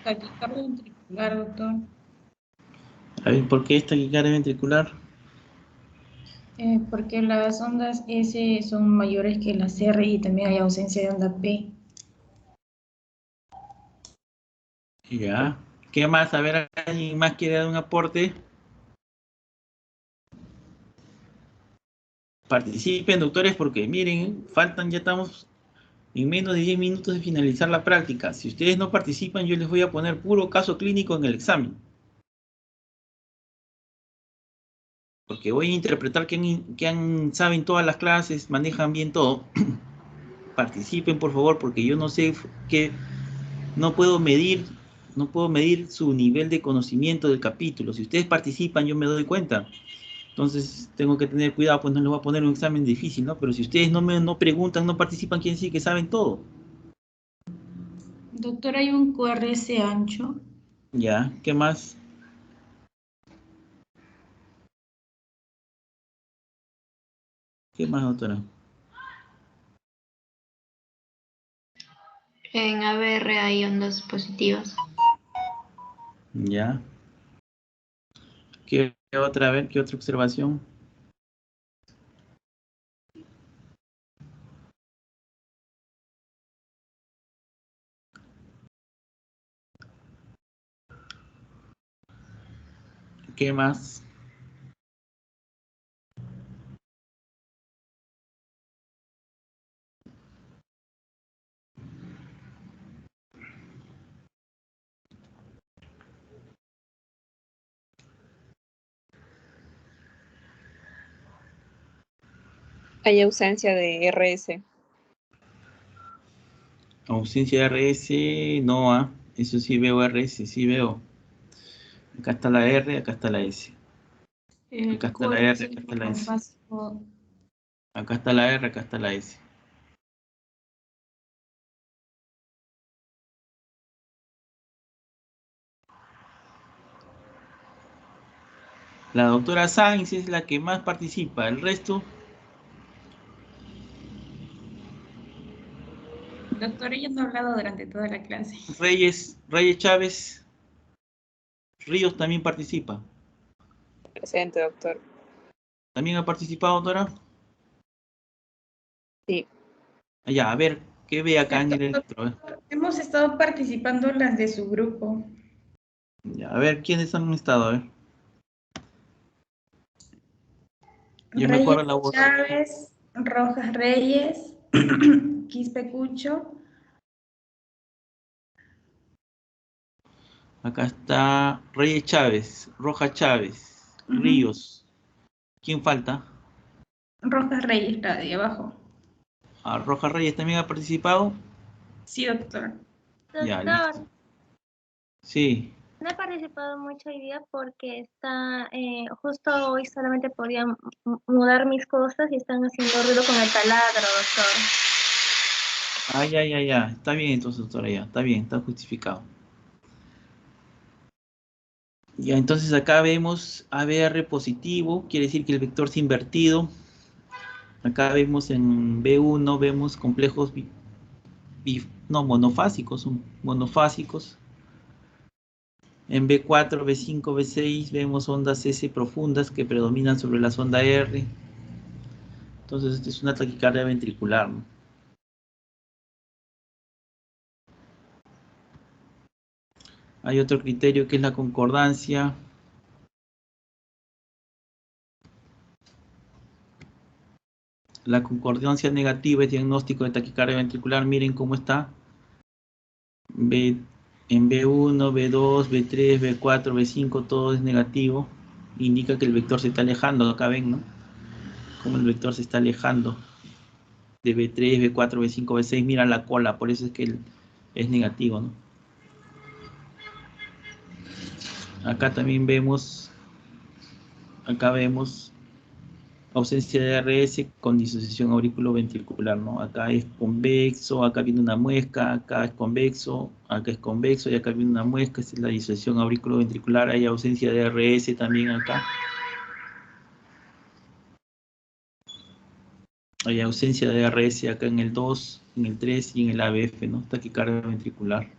Taquicardia ventricular, doctor. A ver, ¿por qué esta taquicardia ventricular? Porque las ondas S son mayores que las R y también hay ausencia de onda P. Ya. ¿Qué más? A ver, ¿alguien más quiere dar un aporte? Participen, doctores, porque miren, ya estamos En menos de 10 minutos de finalizar la práctica. Si ustedes no participan, yo les voy a poner puro caso clínico en el examen. Porque voy a interpretar que saben todas las clases, manejan bien todo. Participen, por favor, porque yo no sé qué, no puedo medir su nivel de conocimiento del capítulo. Si ustedes participan, yo me doy cuenta. Entonces tengo que tener cuidado, pues no les voy a poner un examen difícil, ¿no? Pero si ustedes no preguntan, no participan, quiere decir que saben todo. Doctor, hay un QRS ancho. Ya, ¿qué más? ¿Qué más, doctora? En ABR hay ondas positivas. Ya. ¿Qué otra vez? ¿Qué otra observación? ¿Qué más? Hay ausencia de RS. Ausencia de RS, no, eso sí veo RS, sí veo. Acá está la R, acá está la S. Acá El está la R, QRS acá está la S. monofásico. Acá está la R, acá está la S. La doctora Sainz es la que más participa, el resto, Doctor, ella no ha hablado durante toda la clase. Reyes Chávez, Ríos también participa. Presente, doctor. ¿También ha participado, doctora? Sí. Ya, a ver, ¿qué ve acá en el electro? Hemos estado participando las de su grupo. Ya, a ver, ¿quiénes han estado? A ver. Yo me acuerdo Reyes la voz. Chávez, Rojas Reyes, Quispe Cucho. Acá está Reyes Chávez, Roja Chávez, Ríos. ¿Quién falta? Rojas Reyes, la de abajo. Roja Reyes también ha participado. Sí, doctor. Ya, listo. Doctor, Sí. no he participado mucho hoy día porque justo hoy solamente podía mudar mis cosas y están haciendo ruido con el taladro, doctor. Ya. Está bien entonces, doctora, ya. Está bien, está justificado. Ya, entonces acá vemos ABR positivo, quiere decir que el vector es invertido. Acá vemos en B1, vemos complejos monofásicos, son monofásicos. En B4, B5, B6 vemos ondas S profundas que predominan sobre la sonda R. Entonces, esta es una taquicardia ventricular, ¿no? Hay otro criterio que es la concordancia. La concordancia negativa es diagnóstico de taquicardia ventricular. Miren cómo está. En B1, B2, B3, B4, B5, todo es negativo. Indica que el vector se está alejando. Acá ven, ¿no? Cómo el vector se está alejando. De B3, B4, B5, B6. Mira la cola, por eso es que es negativo, ¿no? Acá también vemos, ausencia de RS con disociación auriculoventricular, ¿no? Acá es convexo, acá viene una muesca, acá es convexo y acá viene una muesca, esta es la disociación auriculoventricular, hay ausencia de RS también acá. Hay ausencia de RS acá en el 2, en el 3 y en el ABF, ¿no? Taquicardia ventricular.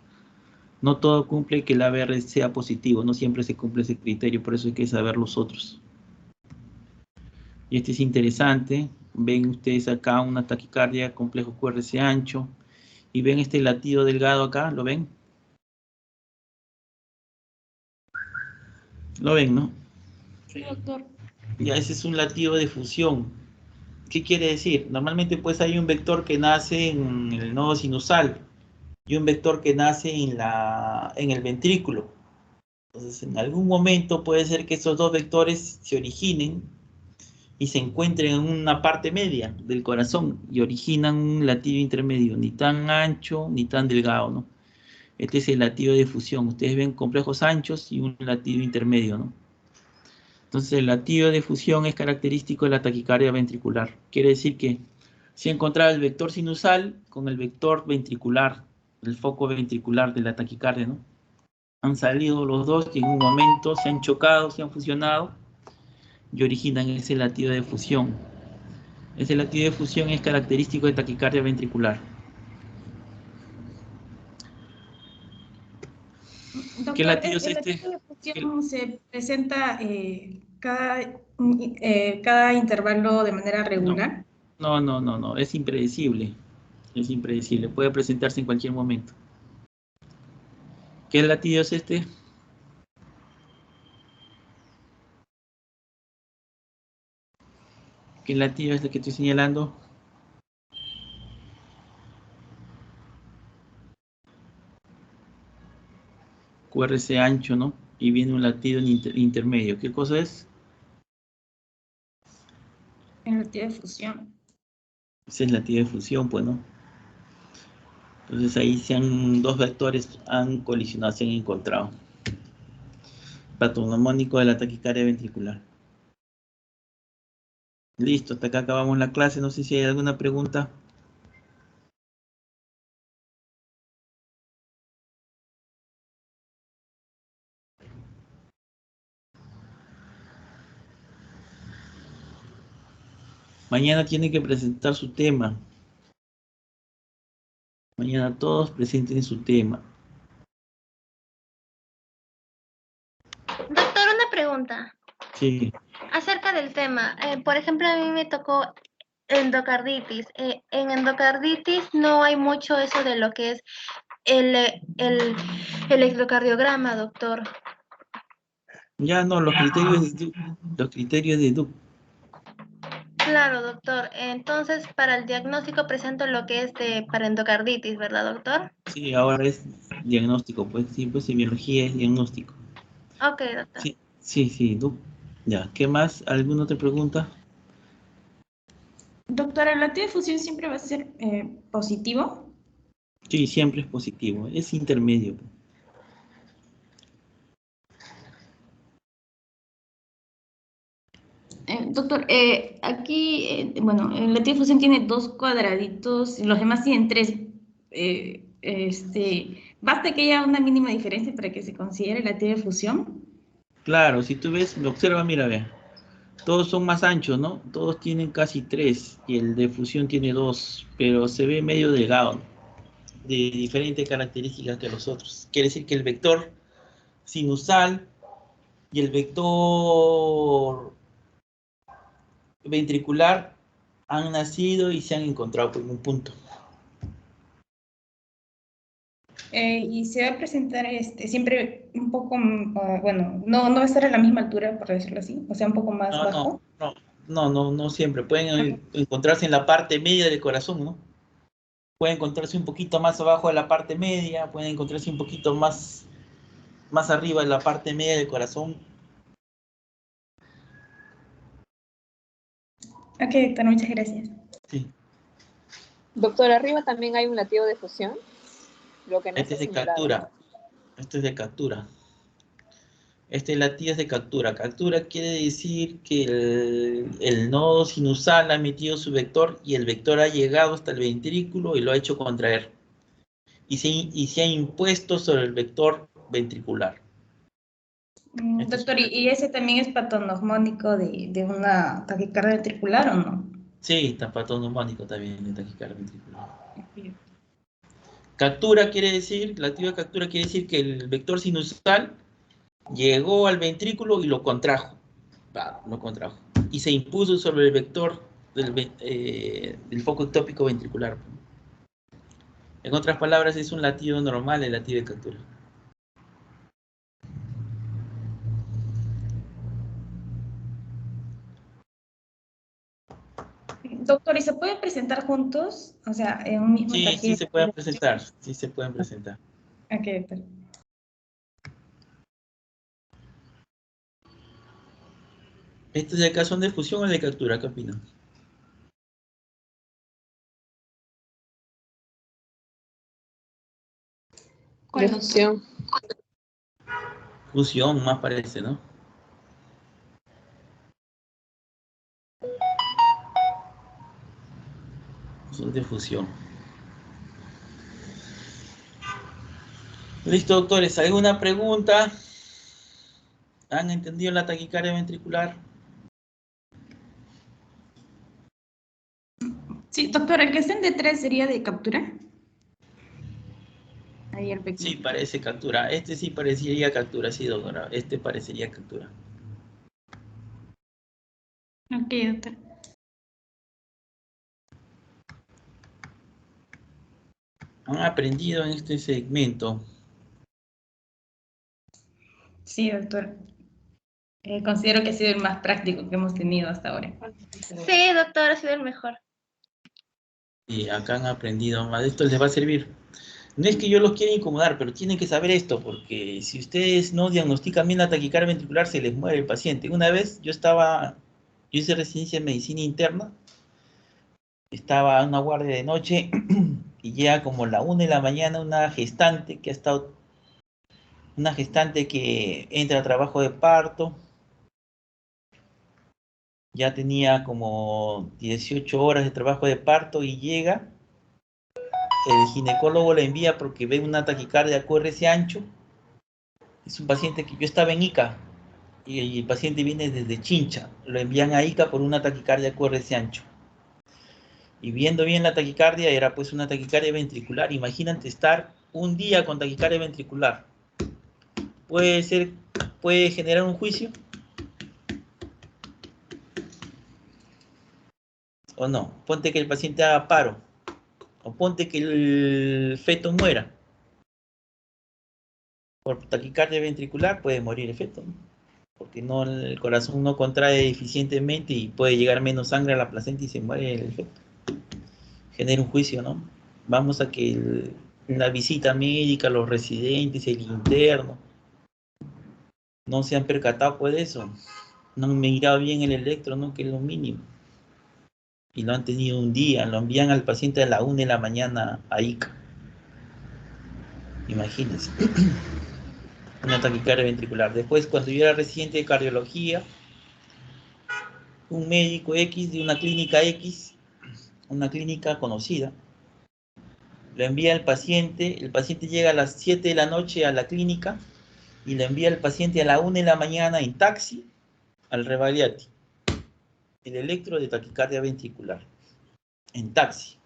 No todo cumple que el ABR sea positivo, no siempre se cumple ese criterio, por eso hay que saber los otros. Y este es interesante, ven ustedes acá una taquicardia, complejo QRS ancho, y ven este latido delgado acá, ¿lo ven? ¿Lo ven, no? Sí, doctor. Ya, ese es un latido de fusión. ¿Qué quiere decir? Normalmente pues hay un vector que nace en el nodo sinusal y un vector que nace en el ventrículo. Entonces, en algún momento puede ser que esos dos vectores se originen y se encuentren en una parte media del corazón y originan un latido intermedio, ni tan ancho ni tan delgado, ¿no? Este es el latido de fusión. Ustedes ven complejos anchos y un latido intermedio, ¿no? Entonces, el latido de fusión es característico de la taquicardia ventricular. Quiere decir que se ha encontrado el vector sinusal con el vector ventricular, el foco ventricular de la taquicardia, ¿no? Han salido los dos y en un momento se han chocado, se han fusionado y originan ese latido de fusión. Ese latido de fusión es característico de taquicardia ventricular. ¿Qué Doctor, latido es ¿el este? latido de fusión se presenta cada intervalo de manera No, regular? no, es impredecible. Es impredecible, puede presentarse en cualquier momento. ¿Qué latido es este? ¿Qué latido es el que estoy señalando? QRS ancho, ¿no? Y viene un latido intermedio. ¿Qué cosa es? El latido de fusión. Ese es el latido de fusión, pues, ¿no? Entonces ahí dos vectores han colisionado, se han encontrado. Patognomónico de la taquicardia ventricular. Listo, hasta acá acabamos la clase. No sé si hay alguna pregunta. Mañana tienen que presentar su tema. Mañana todos presenten su tema. Doctor, una pregunta Sí, acerca del tema. Por ejemplo, a mí me tocó endocarditis. En endocarditis no hay mucho eso de lo que es el electrocardiograma, doctor. ya no, los criterios de Duke. Los criterios de Duke. Claro, doctor. Entonces, para el diagnóstico presento lo que es para endocarditis, ¿verdad, doctor? Sí, ahora es diagnóstico, pues sí, pues en biología es diagnóstico. Ok, doctor. Sí, Duke. Ya, ¿qué más? ¿Alguna otra pregunta? Doctora, ¿el latido de fusión siempre va a ser positivo? Sí, siempre es positivo, es intermedio. Doctor, aquí, bueno, el latido de fusión tiene 2 cuadraditos y los demás tienen 3. ¿Basta que haya una mínima diferencia para que se considere latido de fusión? Claro, si tú ves, observa, mira, ve. Todos son más anchos, ¿no? Todos tienen casi 3 y el de fusión tiene 2, pero se ve medio delgado, de diferentes características que los otros. Quiere decir que el vector sinusal y el vector ventricular han nacido y se han encontrado por un punto. Y se va a presentar siempre un poco, bueno, no va a estar a la misma altura, por decirlo así, o sea, un poco más bajo. No siempre. Pueden encontrarse en la parte media del corazón, ¿no? Pueden encontrarse un poquito más abajo de la parte media, pueden encontrarse un poquito más arriba de la parte media del corazón. Ok, doctor, muchas gracias. Sí. Doctor, arriba también hay un latido de fusión, lo que no Este está es de señalado. captura. Este es de captura. Este latido es de captura. Captura quiere decir que el nodo sinusal ha metido su vector y el vector ha llegado hasta el ventrículo y lo ha hecho contraer. Y se ha impuesto sobre el vector ventricular. Doctor, ¿y ese también es patognomónico de una taquicardia ventricular o no? Sí, está patognomónico también de taquicardia ventricular. Captura quiere decir, latido de captura quiere decir que el vector sinusal llegó al ventrículo y lo contrajo. Lo contrajo. Y se impuso sobre el vector del foco ectópico ventricular. En otras palabras, es un latido normal el latido de captura. Doctor, ¿y se pueden presentar juntos? O sea, en un mismo Sí, sí taller. se pueden presentar. Sí se pueden presentar. Ok, doctor. ¿Este de acá son de fusión o de captura? ¿Qué opinan? ¿Cuál, De doctor? fusión. Fusión más parece, ¿no? Son de fusión. Listo, doctores. ¿Alguna pregunta? ¿Han entendido la taquicardia ventricular? Sí, doctor, el que estén de 3 sería de captura. Ahí el pequeño. Sí, parece captura. Este sí parecería captura, sí, doctora. Este parecería captura. Ok, doctor. ¿Han aprendido en este segmento? Sí, doctor. Considero que ha sido el más práctico que hemos tenido hasta ahora. Sí, doctor, ha sido el mejor. Y acá han aprendido más. Esto les va a servir. No es que yo los quiera incomodar, pero tienen que saber esto, porque si ustedes no diagnostican bien la taquicardia ventricular, se les muere el paciente. Una vez yo hice residencia en medicina interna, estaba en una guardia de noche y llega como la 1 de la mañana una gestante que entra a trabajo de parto, ya tenía como 18 horas de trabajo de parto y llega, el ginecólogo la envía porque ve una taquicardia QRS ancho. Es un paciente que yo estaba en Ica y el paciente viene desde Chincha, lo envían a Ica por una taquicardia QRS ancho. Y viendo bien la taquicardia, era pues una taquicardia ventricular. Imagínate estar un día con taquicardia ventricular. Puede generar un juicio o no. Ponte que el paciente haga paro o ponte que el feto muera. Por taquicardia ventricular puede morir el feto, ¿no? Porque no, el corazón no contrae eficientemente y puede llegar menos sangre a la placenta y se muere el feto. Genera un juicio, ¿no? Vamos a que la visita médica, los residentes, el interno, no se han percatado pues de eso. No han mirado bien el electro, ¿no? Que es lo mínimo. Y lo han tenido un día, lo envían al paciente a la 1 de la mañana a Ica. Imagínense. Una taquicardia ventricular. Después, cuando yo era residente de cardiología, un médico X de una clínica X, una clínica conocida, lo envía al paciente, el paciente llega a las 7 de la noche a la clínica y le envía al paciente a la 1 de la mañana en taxi al Rebagliati. El electro de taquicardia ventricular. En taxi.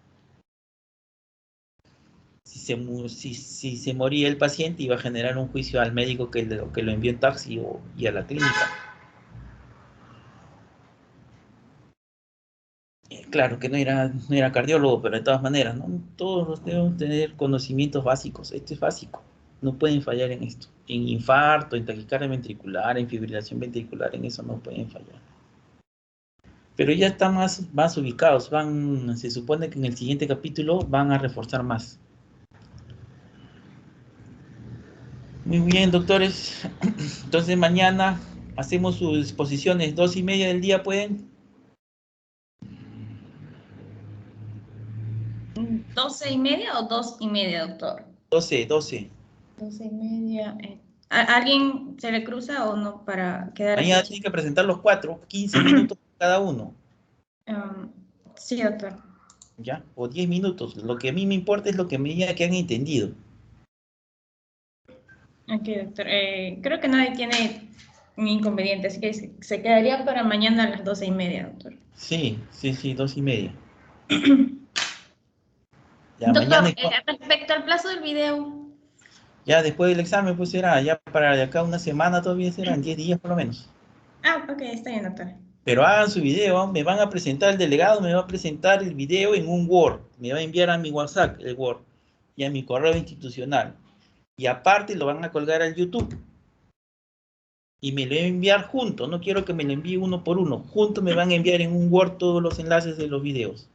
Si se moría el paciente, iba a generar un juicio al médico que lo envió en taxi y a la clínica. Claro que no era cardiólogo, pero de todas maneras, ¿no? Todos deben tener conocimientos básicos. Esto es básico. No pueden fallar en esto. En infarto, en taquicardia ventricular, en fibrilación ventricular, en eso no pueden fallar. Pero ya están más ubicados. Se supone que en el siguiente capítulo van a reforzar más. Muy bien, doctores. Entonces mañana hacemos sus exposiciones 2:30 del día, ¿pueden? 12:30 o 2:30, doctor. 12. 12:30. ¿A alguien se le cruza o no para quedar así? Mañana tienen que presentar los 4, 15 minutos cada uno, Sí, doctor. ¿ya? O 10 minutos. Lo que a mí me importa es lo que me diga que han entendido. Ok, doctor. Creo que nadie tiene un inconveniente, así que se quedaría para mañana a las 12:30, doctor. Sí, 2:30. Ya, Doctor, mañana, respecto al plazo del video. ya después del examen, pues será, ya para de acá una semana todavía serán 10 días por lo menos. Ok, está bien, doctor. Pero hagan su video, me van a presentar el delegado, me va a presentar el video en un Word, me va a enviar a mi WhatsApp el Word y a mi correo institucional. Y aparte lo van a colgar al YouTube. y me lo voy a enviar junto. No quiero que me lo envíe uno por uno. Juntos me van a enviar en un Word todos los enlaces de los videos.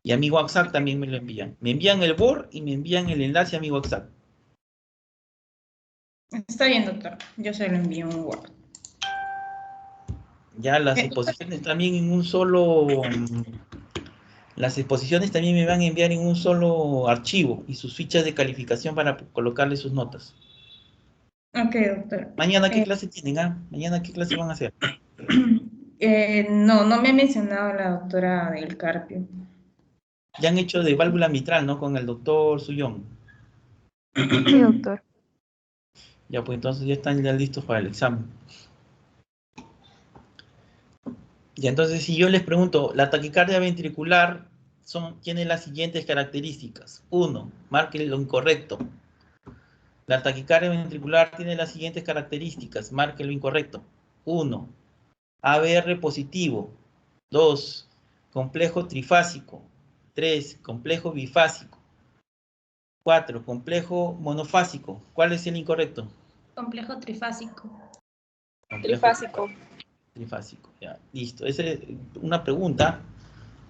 Y a mi WhatsApp también me lo envían. Me envían el Word y me envían el enlace a mi WhatsApp. Está bien, doctor. Yo se lo envío un Word. Ya las exposiciones también en un solo... Las exposiciones también me van a enviar en un solo archivo y sus fichas de calificación para colocarle sus notas. Ok, doctor. Mañana, ¿qué clase tienen? Mañana, ¿qué clase van a hacer? No me ha mencionado la doctora del Carpio. Ya han hecho de válvula mitral, ¿no? Con el doctor Suyón. Sí, doctor. Ya, pues entonces ya están ya listos para el examen. Y entonces si yo les pregunto, la taquicardia ventricular tiene las siguientes características. 1, marquen lo incorrecto. La taquicardia ventricular tiene las siguientes características, marquen lo incorrecto. 1, ABR positivo. 2, complejo trifásico. 3, complejo bifásico. 4, complejo monofásico. ¿Cuál es el incorrecto? Complejo trifásico. Trifásico. Trifásico, ya, listo. Esa es una pregunta.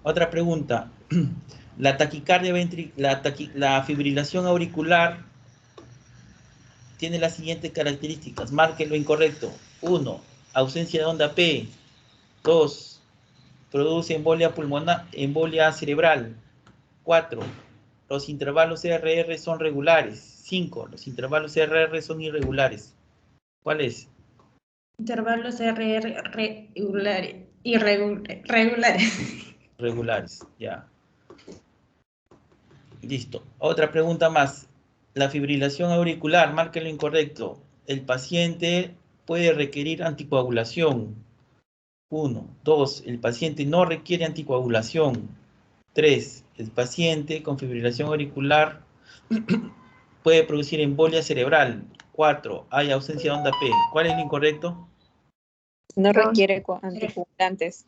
Otra pregunta. La taquicardia la fibrilación auricular tiene las siguientes características. Marquen lo incorrecto. 1, ausencia de onda P. 2, produce embolia pulmonar, embolia cerebral. 4, los intervalos RR son regulares. 5, los intervalos RR son irregulares. ¿Cuál es? Intervalos RR regulares. Regulares, ya. Listo. Otra pregunta más. La fibrilación auricular, marque lo incorrecto. El paciente puede requerir anticoagulación. 1. 2. El paciente no requiere anticoagulación. 3. El paciente con fibrilación auricular puede producir embolia cerebral. 4. Hay ausencia de onda P. ¿Cuál es lo incorrecto? No requiere anticoagulantes.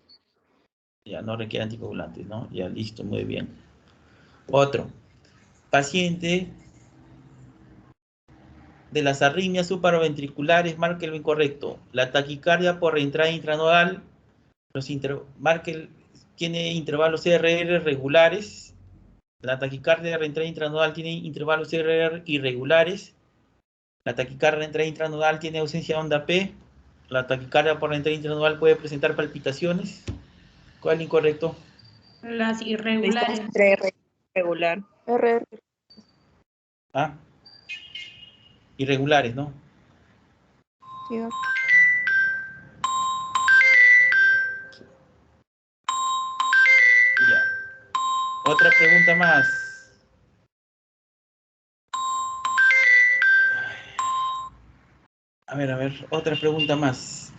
Ya, no requiere anticoagulantes, ¿no? Ya, listo, muy bien. Otro. Paciente de las arritmias supraventriculares, marque lo incorrecto. La taquicardia por reentrada intranodal, tiene intervalos RR regulares. La taquicardia de reentrada intranodal tiene intervalos RR irregulares. La taquicardia de reentrada intranodal tiene ausencia de onda P. La taquicardia por reentrada intranodal puede presentar palpitaciones. ¿Cuál es el incorrecto? Las irregulares. Regular. RR. Ah, irregulares, ¿no? Sí, doctor. Ya. Otra pregunta más. A ver, otra pregunta más.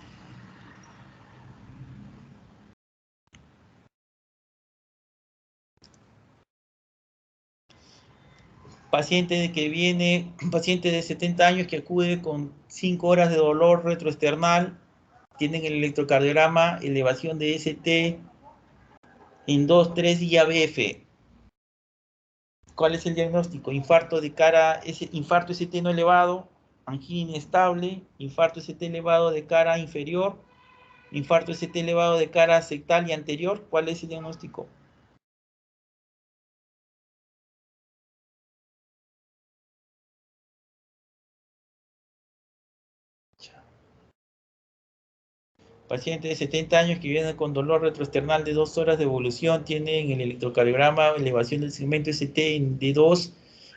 Paciente de 70 años que acude con 5 horas de dolor retroesternal, tienen el electrocardiograma, elevación de ST en 2, 3 y ABF. ¿Cuál es el diagnóstico? Infarto infarto ST no elevado, angina inestable, infarto ST elevado de cara inferior, infarto ST elevado de cara septal y anterior. ¿Cuál es el diagnóstico? Paciente de 70 años que viene con dolor retroesternal de 2 horas de evolución, tiene en el electrocardiograma elevación del segmento ST en D2,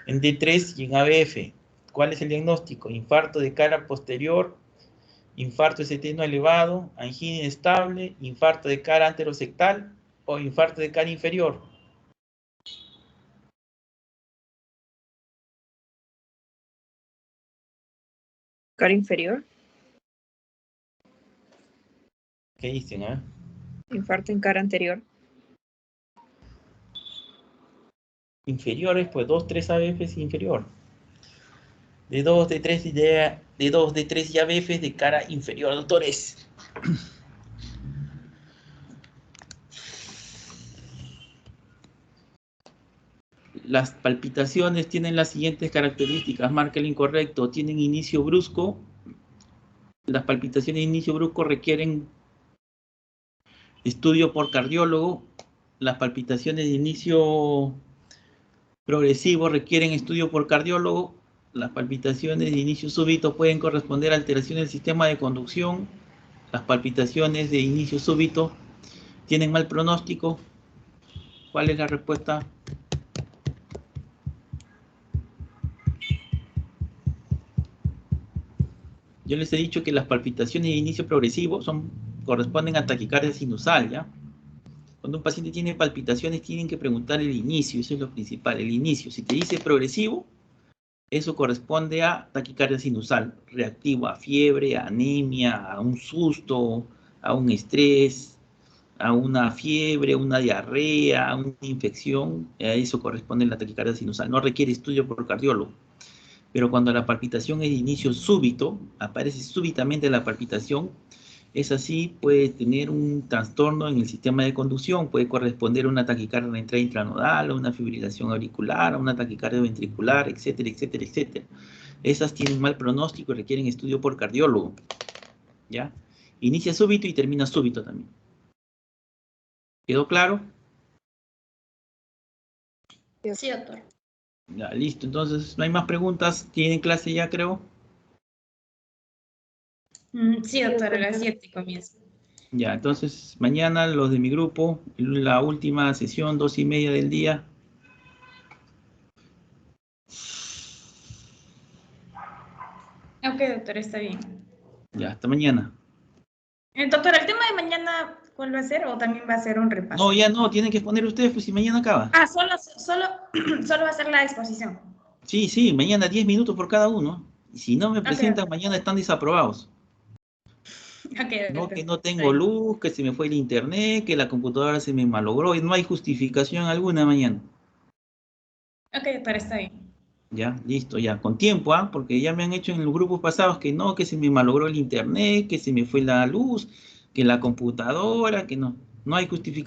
en D3 y en ABF. ¿Cuál es el diagnóstico? Infarto de cara posterior, infarto ST no elevado, angina inestable, infarto de cara anterosectal o infarto de cara inferior. Cara inferior. ¿Qué dicen? Infarto en cara anterior. Inferiores, pues 2, 3 ABF es inferior. De 2, de 3 y de 2, de 3 y ABF de cara inferior, doctores. Las palpitaciones tienen las siguientes características. Marca el incorrecto. Tienen inicio brusco, Las palpitaciones de inicio brusco requieren estudio por cardiólogo. Las palpitaciones de inicio progresivo requieren estudio por cardiólogo. Las palpitaciones de inicio súbito pueden corresponder a alteraciones del sistema de conducción. Las palpitaciones de inicio súbito tienen mal pronóstico. ¿Cuál es la respuesta? Yo les he dicho que las palpitaciones de inicio progresivo corresponden a taquicardia sinusal, ¿ya? Cuando un paciente tiene palpitaciones, tienen que preguntar el inicio, eso es lo principal, el inicio. Si te dice progresivo, eso corresponde a taquicardia sinusal, reactivo a fiebre, a anemia, a un susto, a un estrés, a una fiebre, a una diarrea, a una infección, a eso corresponde la taquicardia sinusal. No requiere estudio por cardiólogo. Pero cuando la palpitación es de inicio súbito, aparece súbitamente la palpitación, es así, puede tener un trastorno en el sistema de conducción, puede corresponder a una taquicardia de entrada intranodal, a una fibrilación auricular, a una taquicardia ventricular, etcétera, etcétera, etcétera. Esas tienen mal pronóstico y requieren estudio por cardiólogo, ¿ya? Inicia súbito y termina súbito también. ¿Quedó claro? Sí, doctor. Ya, listo. Entonces, no hay más preguntas. ¿Tienen clase ya, creo? Sí, doctor, a las 7 comienza. Ya, entonces, mañana los de mi grupo, la última sesión, 2:30 del día. Ok, doctor, está bien. Ya, hasta mañana. Doctor, ¿el tema de mañana cuál va a ser o también va a ser un repaso? No, ya no, tienen que exponer ustedes, pues si mañana acaba. Ah, solo va a ser la exposición. Sí, sí, mañana 10 minutos por cada uno. Y si no me Ok, presentan, doctor. mañana están desaprobados. Ok, No, doctor, que no está tengo bien. luz, que se me fue el internet, que la computadora se me malogró, y no hay justificación alguna mañana. Ok, doctor, está bien. Ya, listo, ya, con tiempo, ¿ah? Porque ya me han hecho en los grupos pasados que no, que se me malogró el internet, que se me fue la luz, que la computadora, que no hay justificación.